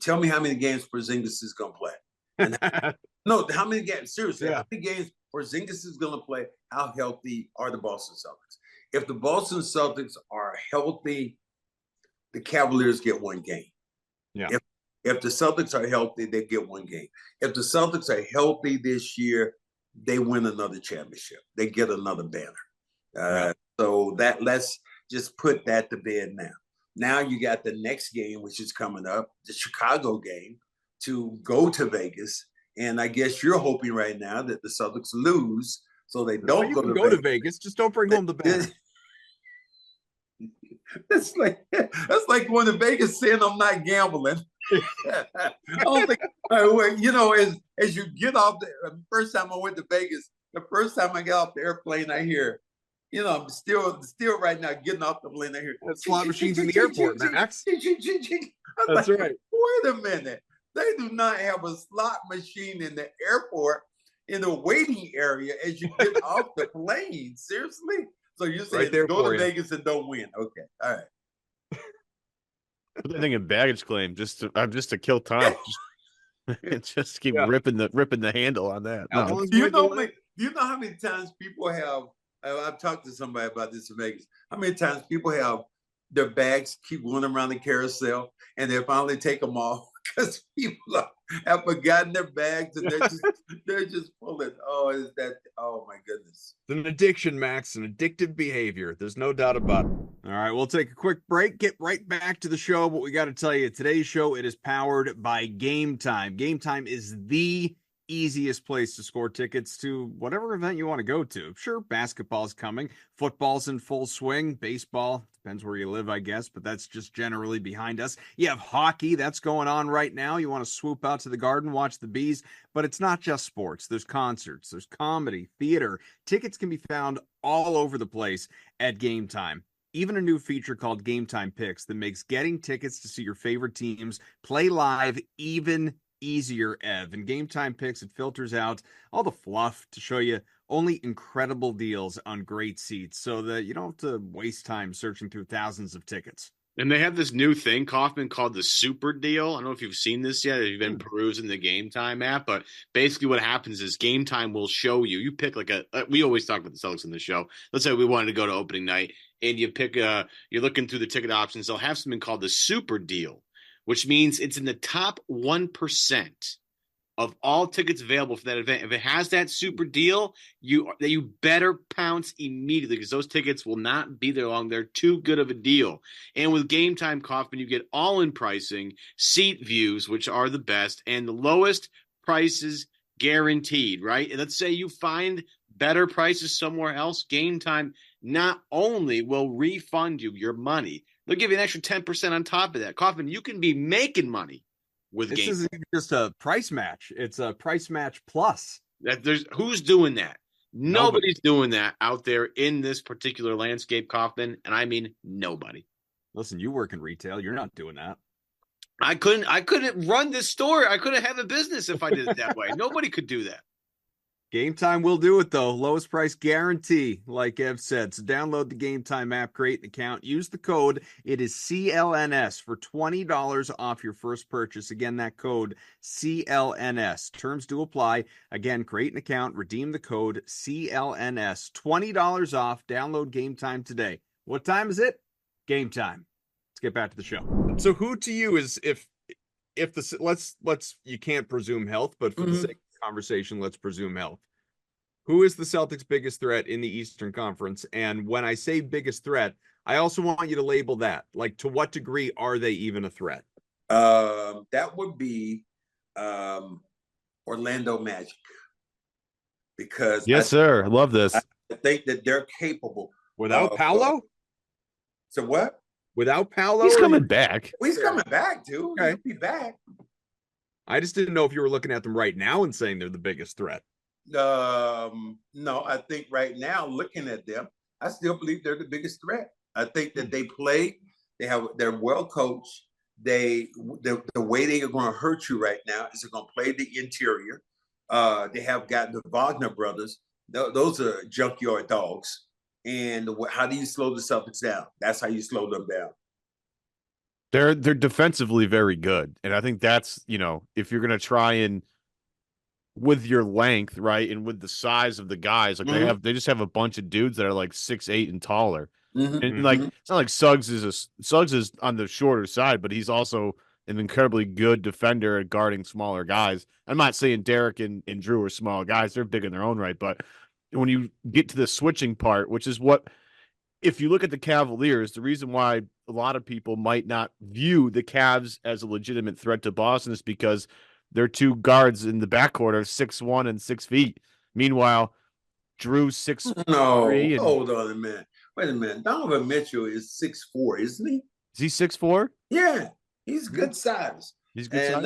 Tell me how many games Porzingis is going to play. No, how many games? Seriously, how many games Porzingis is going to play? How healthy are the Boston Celtics? If the Boston Celtics are healthy, the Cavaliers get one game. Yeah. If the Celtics are healthy, they get one game. If the Celtics are healthy this year, they win another championship. They get another banner. So let's just put that to bed now. Now you got the next game, which is coming up, the Chicago game, to go to Vegas. And I guess you're hoping right now that the Celtics lose so they don't go to Vegas. Just don't bring home the banner. That's like going to Vegas saying I'm not gambling. I don't think, as you get off the first time I went to Vegas, the first time I got off the airplane, I hear, I'm still right now getting off the plane. I hear slot machines in the airport, Max. That's right. Wait a minute. They do not have a slot machine in the airport in the waiting area as you get off the plane. Seriously? So you're saying go to Vegas and don't win. Okay. All right. Put that thing in baggage claim just to kill time. Just keep ripping the handle on that. No. Do you know how many times people have? I've talked to somebody about this in Vegas. How many times people have their bags keep going around the carousel and they finally take them off because people have forgotten their bags and they're just pulling. Oh my goodness. It's an addiction, Max, an addictive behavior. There's no doubt about it. All right, we'll take a quick break, get right back to the show. But we got to tell you, today's show, it is powered by Game Time. Game Time is the easiest place to score tickets to whatever event you want to go to. Sure, basketball's coming, football's in full swing, baseball, depends where you live, I guess, but that's just generally behind us. You have hockey, that's going on right now. You want to swoop out to the Garden, watch the Bees, but it's not just sports. There's concerts, there's comedy, theater. Tickets can be found all over the place at Game Time. Even a new feature called Game Time Picks that makes getting tickets to see your favorite teams play live even easier, Ev. And Game Time Picks, it filters out all the fluff to show you only incredible deals on great seats so that you don't have to waste time searching through thousands of tickets. And they have this new thing, Kaufman, called the Super Deal. I don't know if you've seen this yet, if you've been perusing the Game Time app, but basically what happens is Game Time will show you pick like we always talk about the Celtics in the show. Let's say we wanted to go to opening night and you pick you're looking through the ticket options. They'll have something called the Super Deal, which means it's in the top 1% of all tickets available for that event. If it has that super deal, you better pounce immediately because those tickets will not be there long. They're too good of a deal. And with Game Time, Kaufman, you get all-in pricing, seat views, which are the best, and the lowest prices guaranteed, right? And let's say you find better prices somewhere else, Game Time not only will refund you your money, they'll give you an extra 10% on top of that. Kaufman, you can be making money with Game Time. This isn't just a price match. It's a price match plus. Who's doing that? Nobody's doing that out there in this particular landscape, Kaufman, and I mean nobody. Listen, you work in retail. You're not doing that. I couldn't run this store. I couldn't have a business if I did it that way. Nobody could do that. Game Time will do it, though. Lowest price guarantee, like Ev said. So download the Game Time app, create an account, use the code. It is CLNS for $20 off your first purchase. Again, that code CLNS. Terms do apply. Again, create an account, redeem the code CLNS. $20 off. Download Game Time today. What time is it? Game Time. Let's get back to the show. So who to you is if the let's you can't presume health, but for the sake of the conversation, let's presume health. Who is the Celtics' biggest threat in the Eastern Conference? And when I say biggest threat, I also want you to label that. Like, to what degree are they even a threat? That would be Orlando Magic. Because sir. I love this. I think that they're capable. Without Paolo? So what? Without Paolo? He's coming back. Well, he's coming back, dude. Okay. He'll be back. I just didn't know if you were looking at them right now and saying they're the biggest threat. No, I think right now, looking at them, I still believe they're the biggest threat. I think that they're well coached. The way they are going to hurt you right now is they're going to play the interior. They have got the Wagner brothers. Those are junkyard dogs. And how do you slow the Celtics down? That's how you slow them down. They're defensively very good. And I think that's, if you're going to try and with your length, right, and with the size of the guys, like they just have a bunch of dudes that are like 6'8" and taller. And like it's not like Suggs is on the shorter side, but he's also an incredibly good defender at guarding smaller guys. I'm not saying Derek and Drew are small guys; they're big in their own right. But when you get to the switching part, which is what, if you look at the Cavaliers, the reason why a lot of people might not view the Cavs as a legitimate threat to Boston is because their two guards in the backcourt are 6'1" and 6 feet. Meanwhile, Drew's 6'3". No, hold on a minute. Wait a minute. Donovan Mitchell is 6'4", isn't he? Is he 6'4"? Yeah, he's good size. He's good size. And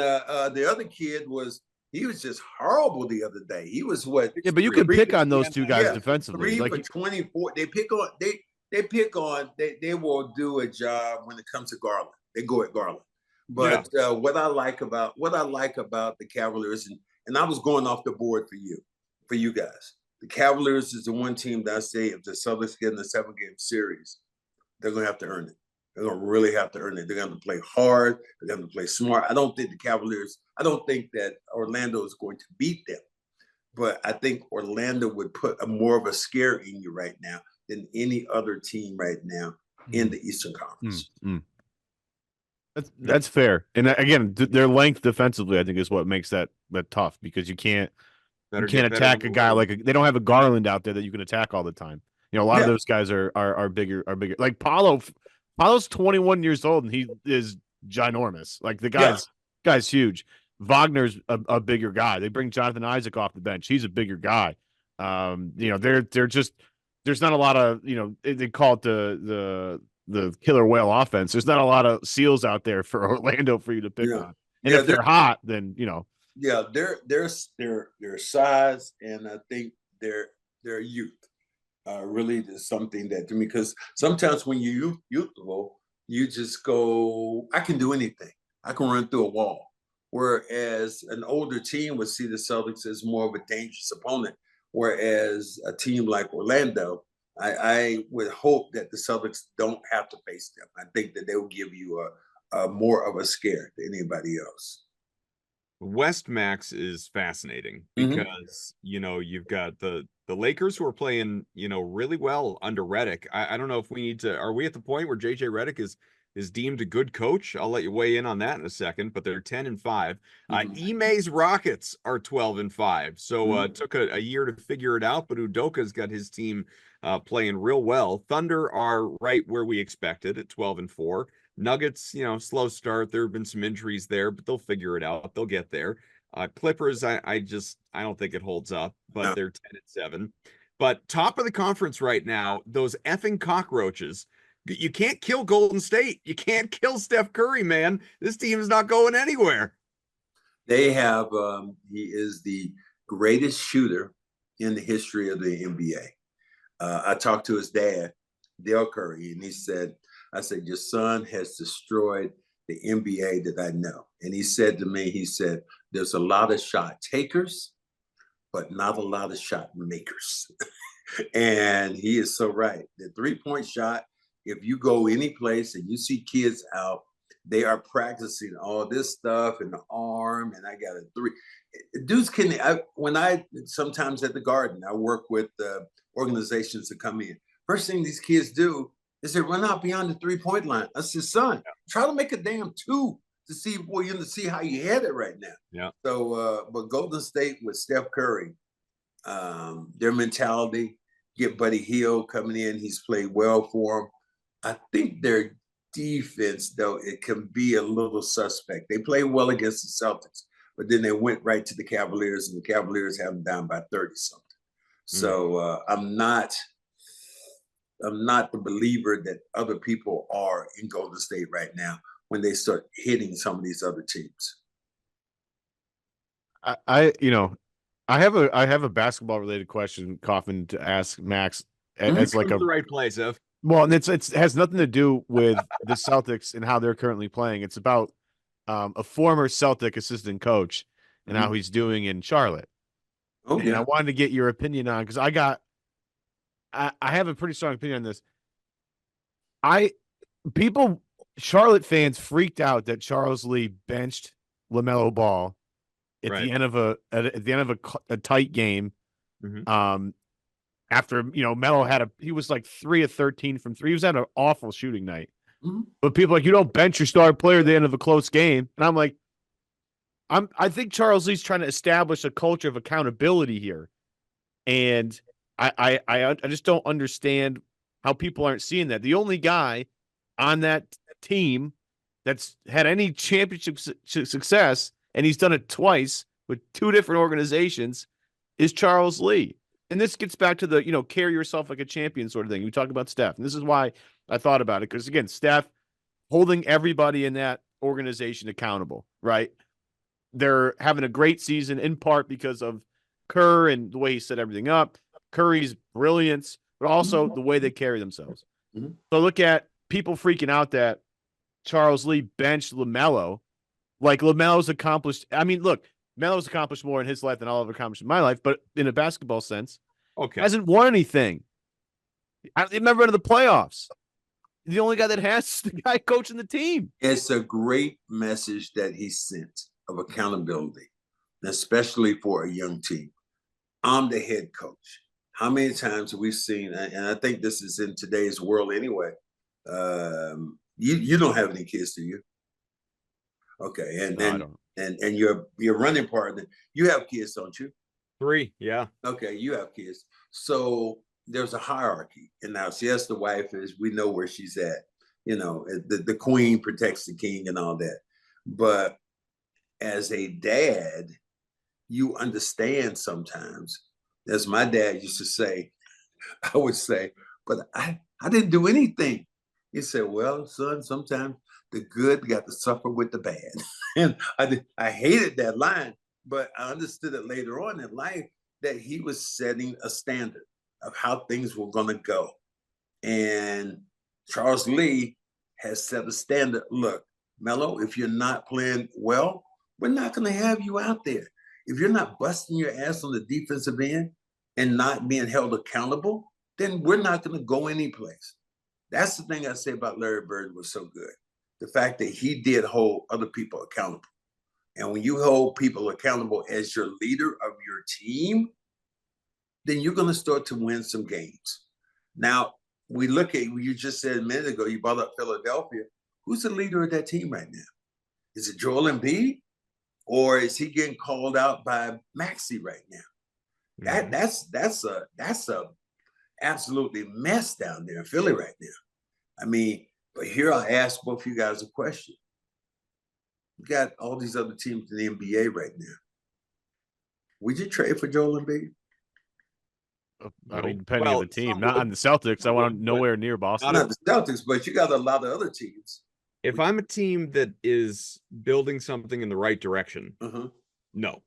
the other kid was just horrible the other day. He was what? Yeah, but you can pick on those two guys defensively. 3 for 24. They will do a job when it comes to Garland. They go at Garland. But what I like about the Cavaliers, and I was going off the board for you guys. The Cavaliers is the one team that I say if the Celtics get in a 7-game series, they're going to have to earn it. They're going to really have to earn it. They're going to play hard. They're going to play smart. I don't think that Orlando is going to beat them. But I think Orlando would put more of a scare in you right now than any other team right now in the Eastern Conference. That's fair. And again, their length defensively, I think, is what makes that tough, because you can't attack a guy like they don't have a Garland out there that you can attack all the time. You know, a lot of those guys are bigger. Like Paulo's 21 years old and he is ginormous. Like the guy's huge. Wagner's a bigger guy. They bring Jonathan Isaac off the bench. He's a bigger guy. You know, they're just, there's not a lot of, you know, they call it the killer whale offense. There's not a lot of SEALs out there for Orlando for you to pick on. And if they're hot, then, you know. Yeah, their size, and I think their youth really is something that, to me, because sometimes when you're youthful, you just go, I can do anything. I can run through a wall. Whereas an older team would see the Celtics as more of a dangerous opponent. Whereas a team like Orlando, I would hope that the Celtics don't have to face them. I think that they will give you a more of a scare than anybody else. West Max is fascinating because, you know, you've got the Lakers who are playing, you know, really well under Redick. I don't know if we need to, are we at the point where JJ Redick is deemed a good coach? I'll let you weigh in on that in a second, but they're 10-5. Ime's Rockets are 12-5. So took a year to figure it out, but Udoka's got his team playing real well. Thunder are right where we expected at 12-4. Nuggets, you know, slow start. There have been some injuries there, but they'll figure it out. They'll get there. Clippers, I don't think it holds up, but they're 10-7. But top of the conference right now, those effing cockroaches. You can't kill Golden State. You can't kill Steph Curry, man. This team is not going anywhere. They have, he is the greatest shooter in the history of the NBA. I talked to his dad, Dale Curry, and I said, your son has destroyed the NBA that I know. And he said to me, there's a lot of shot takers, but not a lot of shot makers. And he is so right. The three-point shot, if you go any place and you see kids out, they are practicing all this stuff in the arm, and I got a three. Dudes sometimes at the Garden, I work with organizations that come in. First thing these kids do is they run out beyond the three-point line. I said, son, try to make a damn two to see how you had it right now. Yeah. So, but Golden State with Steph Curry, their mentality, get Buddy Hield coming in. He's played well for them. I think their defense, though, it can be a little suspect. They played well against the Celtics, but then they went right to the Cavaliers, and the Cavaliers have them down by 30-something. So I'm not the believer that other people are in Golden State right now when they start hitting some of these other teams. I have a basketball related question, Coffin, to ask Max. It's like the right place, Ev. Well, and it has nothing to do with the Celtics and how they're currently playing. It's about a former Celtic assistant coach and how he's doing in Charlotte. Okay. And I wanted to get your opinion on, because I have a pretty strong opinion on this. Charlotte fans freaked out that Charles Lee benched LaMelo Ball at the end of a tight game. After, you know, Melo he was like 3 of 13 from three. He was at an awful shooting night. But people are like, you don't bench your star player at the end of a close game. And I'm like, I think Charles Lee's trying to establish a culture of accountability here. And I just don't understand how people aren't seeing that. The only guy on that team that's had any championship success, and he's done it twice with two different organizations, is Charles Lee. And this gets back to the, you know, carry yourself like a champion sort of thing. We talk about Steph. And this is why I thought about it. Because, again, Steph holding everybody in that organization accountable, right? They're having a great season in part because of Kerr and the way he set everything up. Curry's brilliance, but also the way they carry themselves. So look at people freaking out that Charles Lee benched LaMelo. Like, LaMelo's accomplished. I mean, look, Melo's accomplished more in his life than I'll ever accomplish in my life, but in a basketball sense, hasn't won anything. They've never been to the playoffs. The only guy that has is the guy coaching the team. It's a great message that he sent of accountability, especially for a young team. I'm the head coach. How many times have we seen, and I think this is in today's world anyway, you don't have any kids, do you? Okay, and No, I then don't. and your running partner, you have kids, don't you? 3, yeah. Okay, you have kids. So there's a hierarchy. And now, yes, the wife is, we know where she's at. You know, the queen protects the king and all that. But as a dad, you understand sometimes, as my dad used to say, I would say, but I didn't do anything. He said, well, son, sometimes the good got to suffer with the bad. And I hated that line, but I understood it later on in life that he was setting a standard of how things were going to go. And Charles Lee has set a standard. Look, Melo, if you're not playing well, we're not going to have you out there. If you're not busting your ass on the defensive end and not being held accountable, then we're not going to go anyplace. That's the thing I say about Larry Bird was so good. The fact that he did hold other people accountable. And when you hold people accountable as your leader of your team, then you're going to start to win some games. Now, we look at, you just said a minute ago, you brought up Philadelphia. Who's the leader of that team right now? Is it Joel Embiid? Or is he getting called out by Maxey right now? Mm-hmm. That's a absolutely mess down there in Philly right now. I mean, but here I ask both of you guys a question. You got all these other teams in the NBA right now. Would you trade for Joel Embiid? I mean, depending on the team, not on the Celtics. I want him nowhere near Boston. Not the Celtics, but you got a lot of other teams. If I'm a team that is building something in the right direction, no,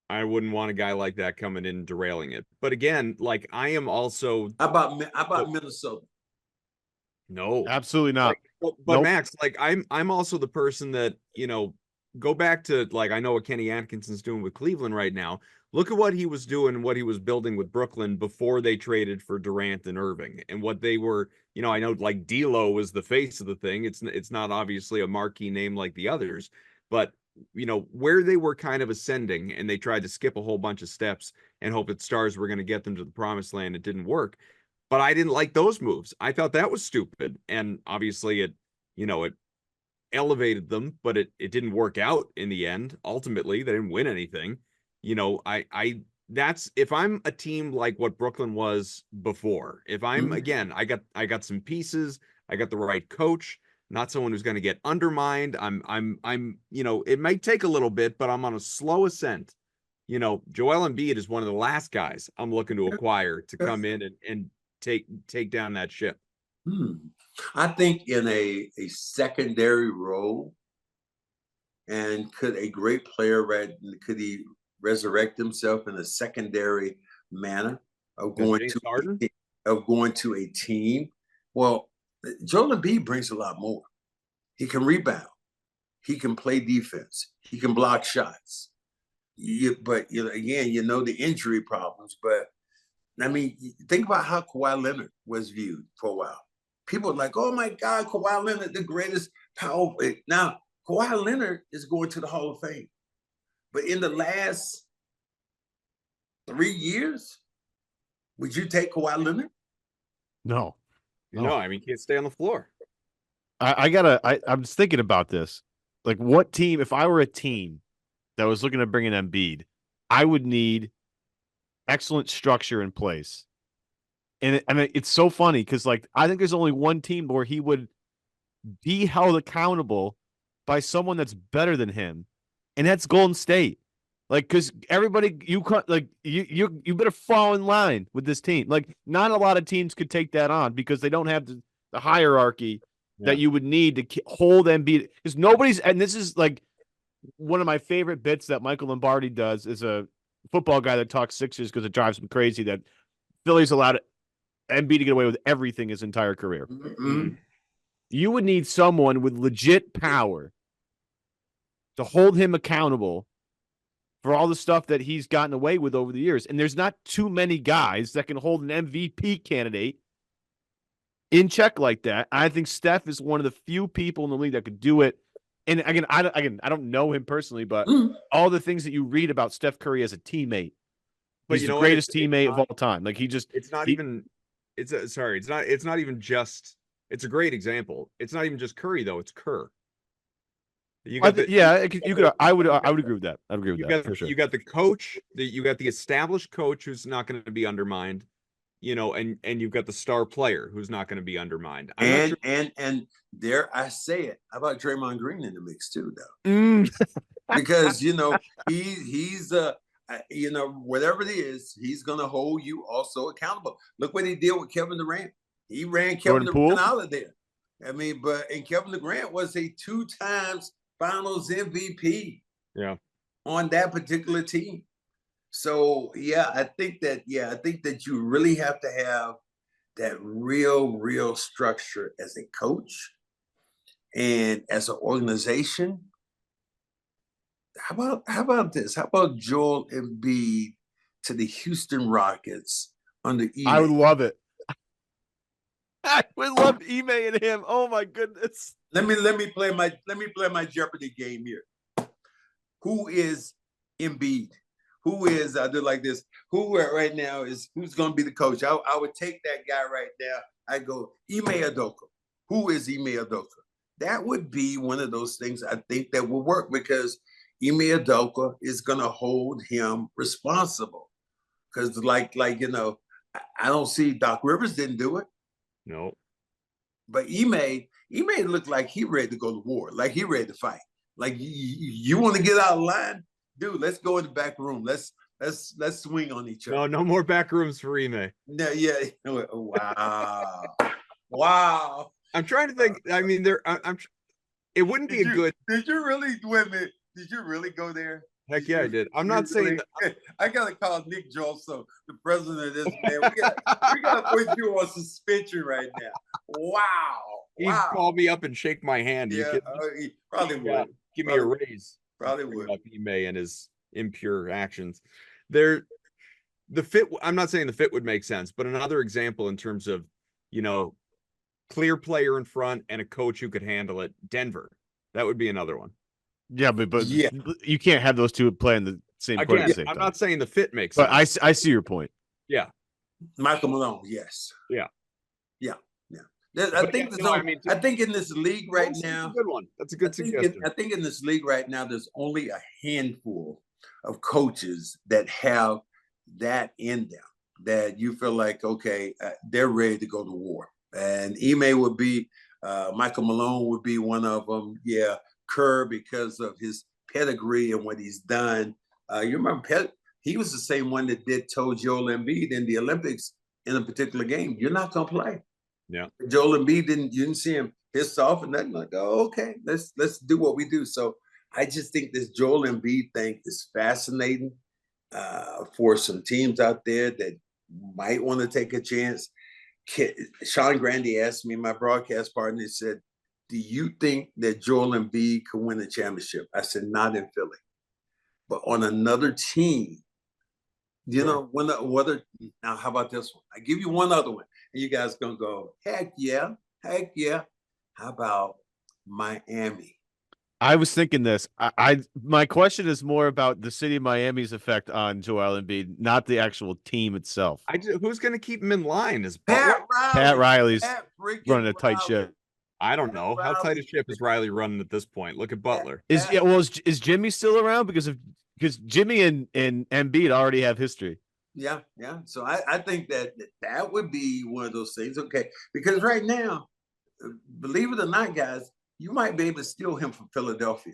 I wouldn't want a guy like that coming in and derailing it. But again, like I am also. How about Minnesota? No, absolutely not. But nope. Max, like I'm also the person that, you know, go back to, like, I know what Kenny Atkinson's doing with Cleveland right now. Look at what he was doing, what he was building with Brooklyn before they traded for Durant and Irving, and what they were, you know, I know like D'Lo was the face of the thing. It's not obviously a marquee name like the others, but you know, where they were kind of ascending and they tried to skip a whole bunch of steps and hope that stars were going to get them to the promised land. It didn't work. But I didn't like those moves. I thought that was stupid. And obviously it, you know, it elevated them, but it didn't work out in the end. Ultimately, they didn't win anything. You know, that's, if I'm a team like what Brooklyn was before, if I'm again, I got some pieces, I got the right coach, not someone who's going to get undermined. I'm, you know, it might take a little bit, but I'm on a slow ascent. You know, Joel Embiid is one of the last guys I'm looking to acquire to come in and take down that ship. I think in a secondary role, and could a great player, could he resurrect himself in a secondary manner of going to a team? Well, Joel Embiid brings a lot more. He can rebound. He can play defense. He can block shots. But you know, again, you know the injury problems. But I mean, think about how Kawhi Leonard was viewed for a while. People are like, "Oh my God, Kawhi Leonard, the greatest power." Now, Kawhi Leonard is going to the Hall of Fame. But in the last 3 years, would you take Kawhi Leonard? No. No, I mean, he can't stay on the floor. I'm just thinking about this. Like, what team, if I were a team that was looking to bring in Embiid, I would need excellent structure in place. And it's so funny because, like, I think there's only one team where he would be held accountable by someone that's better than him, and that's Golden State. Like, because everybody, you better fall in line with this team. Like, not a lot of teams could take that on because they don't have the hierarchy that you would need to hold Embiid. Because nobody's, and this is like one of my favorite bits that Michael Lombardi does, is a football guy that talks Sixers because it drives him crazy that Philly's allowed Embiid to get away with everything his entire career. You would need someone with legit power to hold him accountable for all the stuff that he's gotten away with over the years. And there's not too many guys that can hold an MVP candidate in check like that. I think Steph is one of the few people in the league that could do it. And again, I don't know him personally, but all the things that you read about Steph Curry as a teammate, but he's the greatest teammate of all time. Like, it's not even just, it's a great example. It's not even just Curry though. It's Kerr. You got I would agree with that. I would agree with that for sure. You got the coach, you got the established coach who's not going to be undermined, and you've got the star player who's not going to be undermined. And dare I say it, how about Draymond Green in the mix too, though? Because he's whatever it is, he's going to hold you also accountable. Look what he did with Kevin Durant. He ran Kevin Durant out of there. I mean, and Kevin Durant was a 2 times Finals MVP. Yeah. On that particular team. So I think that you really have to have that real structure as a coach and as an organization. How about this? How about Joel Embiid to the Houston Rockets under Ime? I would love it. I would love Ime and him. Oh my goodness. Let me play my Jeopardy game here. Who is Embiid? Who is, I do like this, who right now who's going to be the coach? I would take that guy right now. I go, Ime Udoka. Who is Ime Udoka? That would be one of those things I think that will work because Ime Udoka is going to hold him responsible. Because I don't see Doc Rivers didn't do it. No. But Ime looked like he ready to go to war, like he ready to fight. Like you want to get out of line, dude? Let's go in the back room. Let's swing on each other. No more back rooms for Ime. No, yeah. Wow. I'm trying to think. I mean, it wouldn't be good. Did you really Did you really go there? Heck yeah, I did. I'm not saying that. I gotta call Nick Jolson, the president of this man. We gotta put you on suspension right now. Wow. He'd call me up and shake my hand. Yeah, he probably would. Give me a raise. Probably would. Ime and his impure actions. The fit. I'm not saying the fit would make sense, but another example in terms of, clear player in front and a coach who could handle it. Denver. That would be another one. Yeah, but you can't have those two play in the same court at the same time. I'm not saying the fit makes sense. But I see your point. Yeah. Michael Malone, yes. Yeah. I think in this league right now, that's a good one. That's a good suggestion. I think in this league right now, there's only a handful of coaches that have that in them that you feel like, okay, they're ready to go to war. And Ime would be, Michael Malone would be one of them. Yeah, Kerr because of his pedigree and what he's done. You remember he was the same one that told Joel Embiid in the Olympics in a particular game, you're not going to play. Yeah. Joel Embiid you didn't see him pissed off and nothing, like, oh, okay, let's do what we do. So I just think this Joel Embiid thing is fascinating for some teams out there that might want to take a chance. Sean Grandy asked me, my broadcast partner, said, do you think that Joel Embiid could win a championship? I said, not in Philly, but on another team. Now how about this one? I give you one other one. And you guys gonna go, heck yeah. How about Miami? I was thinking this. My question is more about the city of Miami's effect on Joel Embiid, not the actual team itself. Who's going to keep him in line? Is Pat Riley's running a tight ship. I don't know. How tight a ship is Riley running at this point? Look at Butler. Is Jimmy still around? Because Jimmy and Embiid already have history. Yeah. So I think that would be one of those things. Okay, because right now, believe it or not, guys, you might be able to steal him from Philadelphia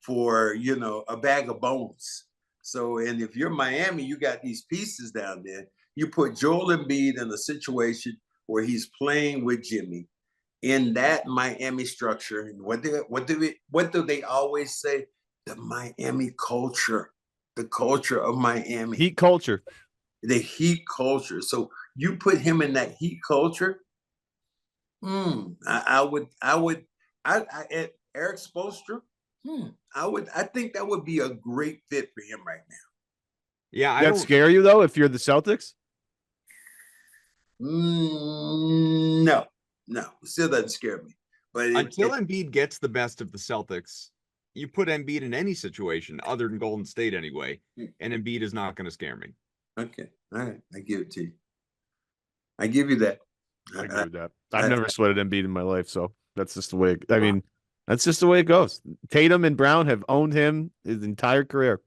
for, a bag of bones. So, and if you're Miami, you got these pieces down there. You put Joel Embiid in a situation where he's playing with Jimmy in that Miami structure. And what do they always say? The Miami culture, the culture of Miami. Heat culture. The heat culture. So you put him in that heat culture. Eric Spoelstra. I think that would be a great fit for him right now. Yeah, Does that scare you though if you're the Celtics? No, it still doesn't scare me. But until Embiid gets the best of the Celtics, you put Embiid in any situation other than Golden State anyway, and Embiid is not going to scare me. Okay, all right, I give it to you. I give you that. I agree with that. I've never sweated Embiid in my life, so that's just the way. I mean, That's just the way it goes. Tatum and Brown have owned him his entire career.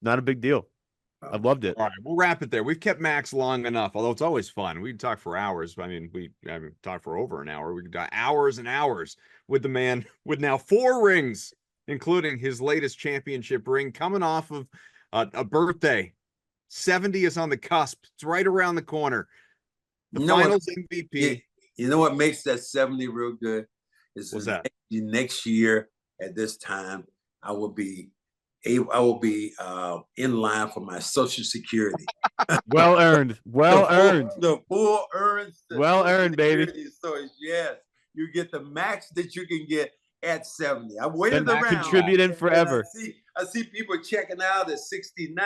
Not a big deal. I loved it. All right, we'll wrap it there. We've kept Max long enough, although it's always fun. We can talk for hours. I mean, we haven't talked for over an hour. We could talk hours and hours with the man with now 4 rings, including his latest championship ring, coming off of a birthday. 70 is on the cusp. It's right around the corner. The finals MVP. You know what makes that 70 real good? What's that? Next year at this time, I will be in line for my Social Security. Well earned. Well earned. The full earned. Well earned, baby. So yes, you get the max that you can get at 70. I waited Been around. contributing forever. I see people checking out at 69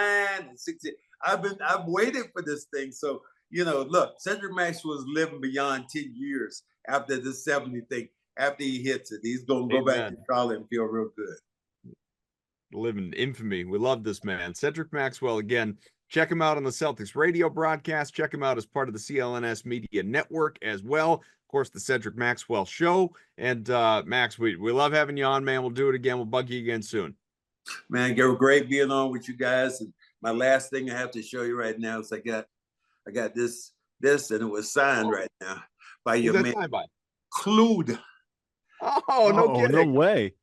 and 60. I've waited for this thing. So, look, Cedric Maxwell was living beyond 10 years after the 70 thing. After he hits it, he's going to go back to Charlotte and feel real good. Living infamy. We love this man. Cedric Maxwell, again, check him out on the Celtics radio broadcast. Check him out as part of the CLNS Media Network as well. Of course, the Cedric Maxwell Show. And Max, we love having you on, man. We'll do it again. We'll bug you again soon. Man, great being on with you guys. And my last thing I have to show you right now is I got this, and it was signed right now by your man, Clued. Oh, no kidding. No way.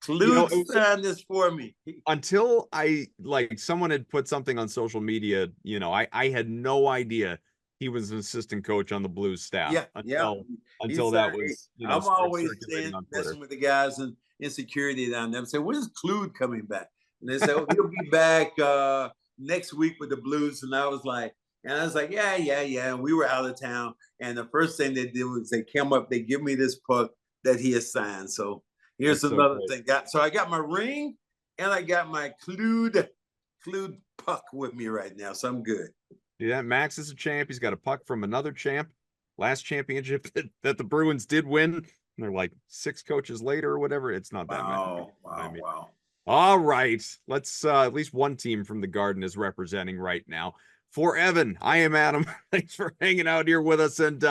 Clued signed this for me. Until someone had put something on social media, I had no idea he was an assistant coach on the Blues staff. Until that was, I'm always messing with the guys in security down there. I'm saying, when's Clued coming back? And they say, he'll be back next week with the Blues. And I was like, yeah. And we were out of town. And the first thing they did was they came up, they give me this puck that he assigned. So here's another thing. So I got my ring and I got my Clued puck with me right now. So I'm good. Yeah, Max is a champ. He's got a puck from another champ. Last championship that the Bruins did win. And they're like 6 coaches later or whatever. It's not that many. Wow. All right. Let's at least one team from the Garden is representing right now. For Evan, I am Adam. Thanks for hanging out here with us. And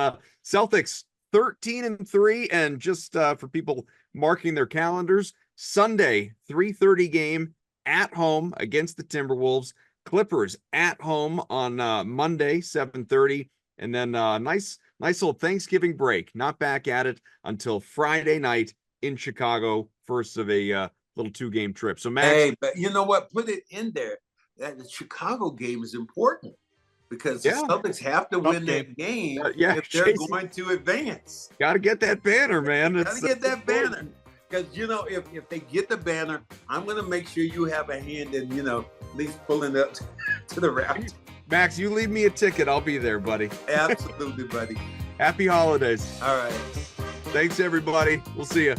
Celtics 13-3, and just for people marking their calendars, Sunday 3:30 game at home against the Timberwolves. Clippers at home on Monday 7:30, and then nice little Thanksgiving break. Not back at it until Friday night in Chicago. First of a little 2-game trip. So Max, hey, but you know what? Put it in there. That the Chicago game is important because the Celtics have to win that game if they're going to advance. Got to get that banner, man. Got to get that banner. Because, if they get the banner, I'm going to make sure you have a hand in, at least pulling up to the raft. Max, you leave me a ticket. I'll be there, buddy. Absolutely, buddy. Happy holidays. All right. Thanks, everybody. We'll see you.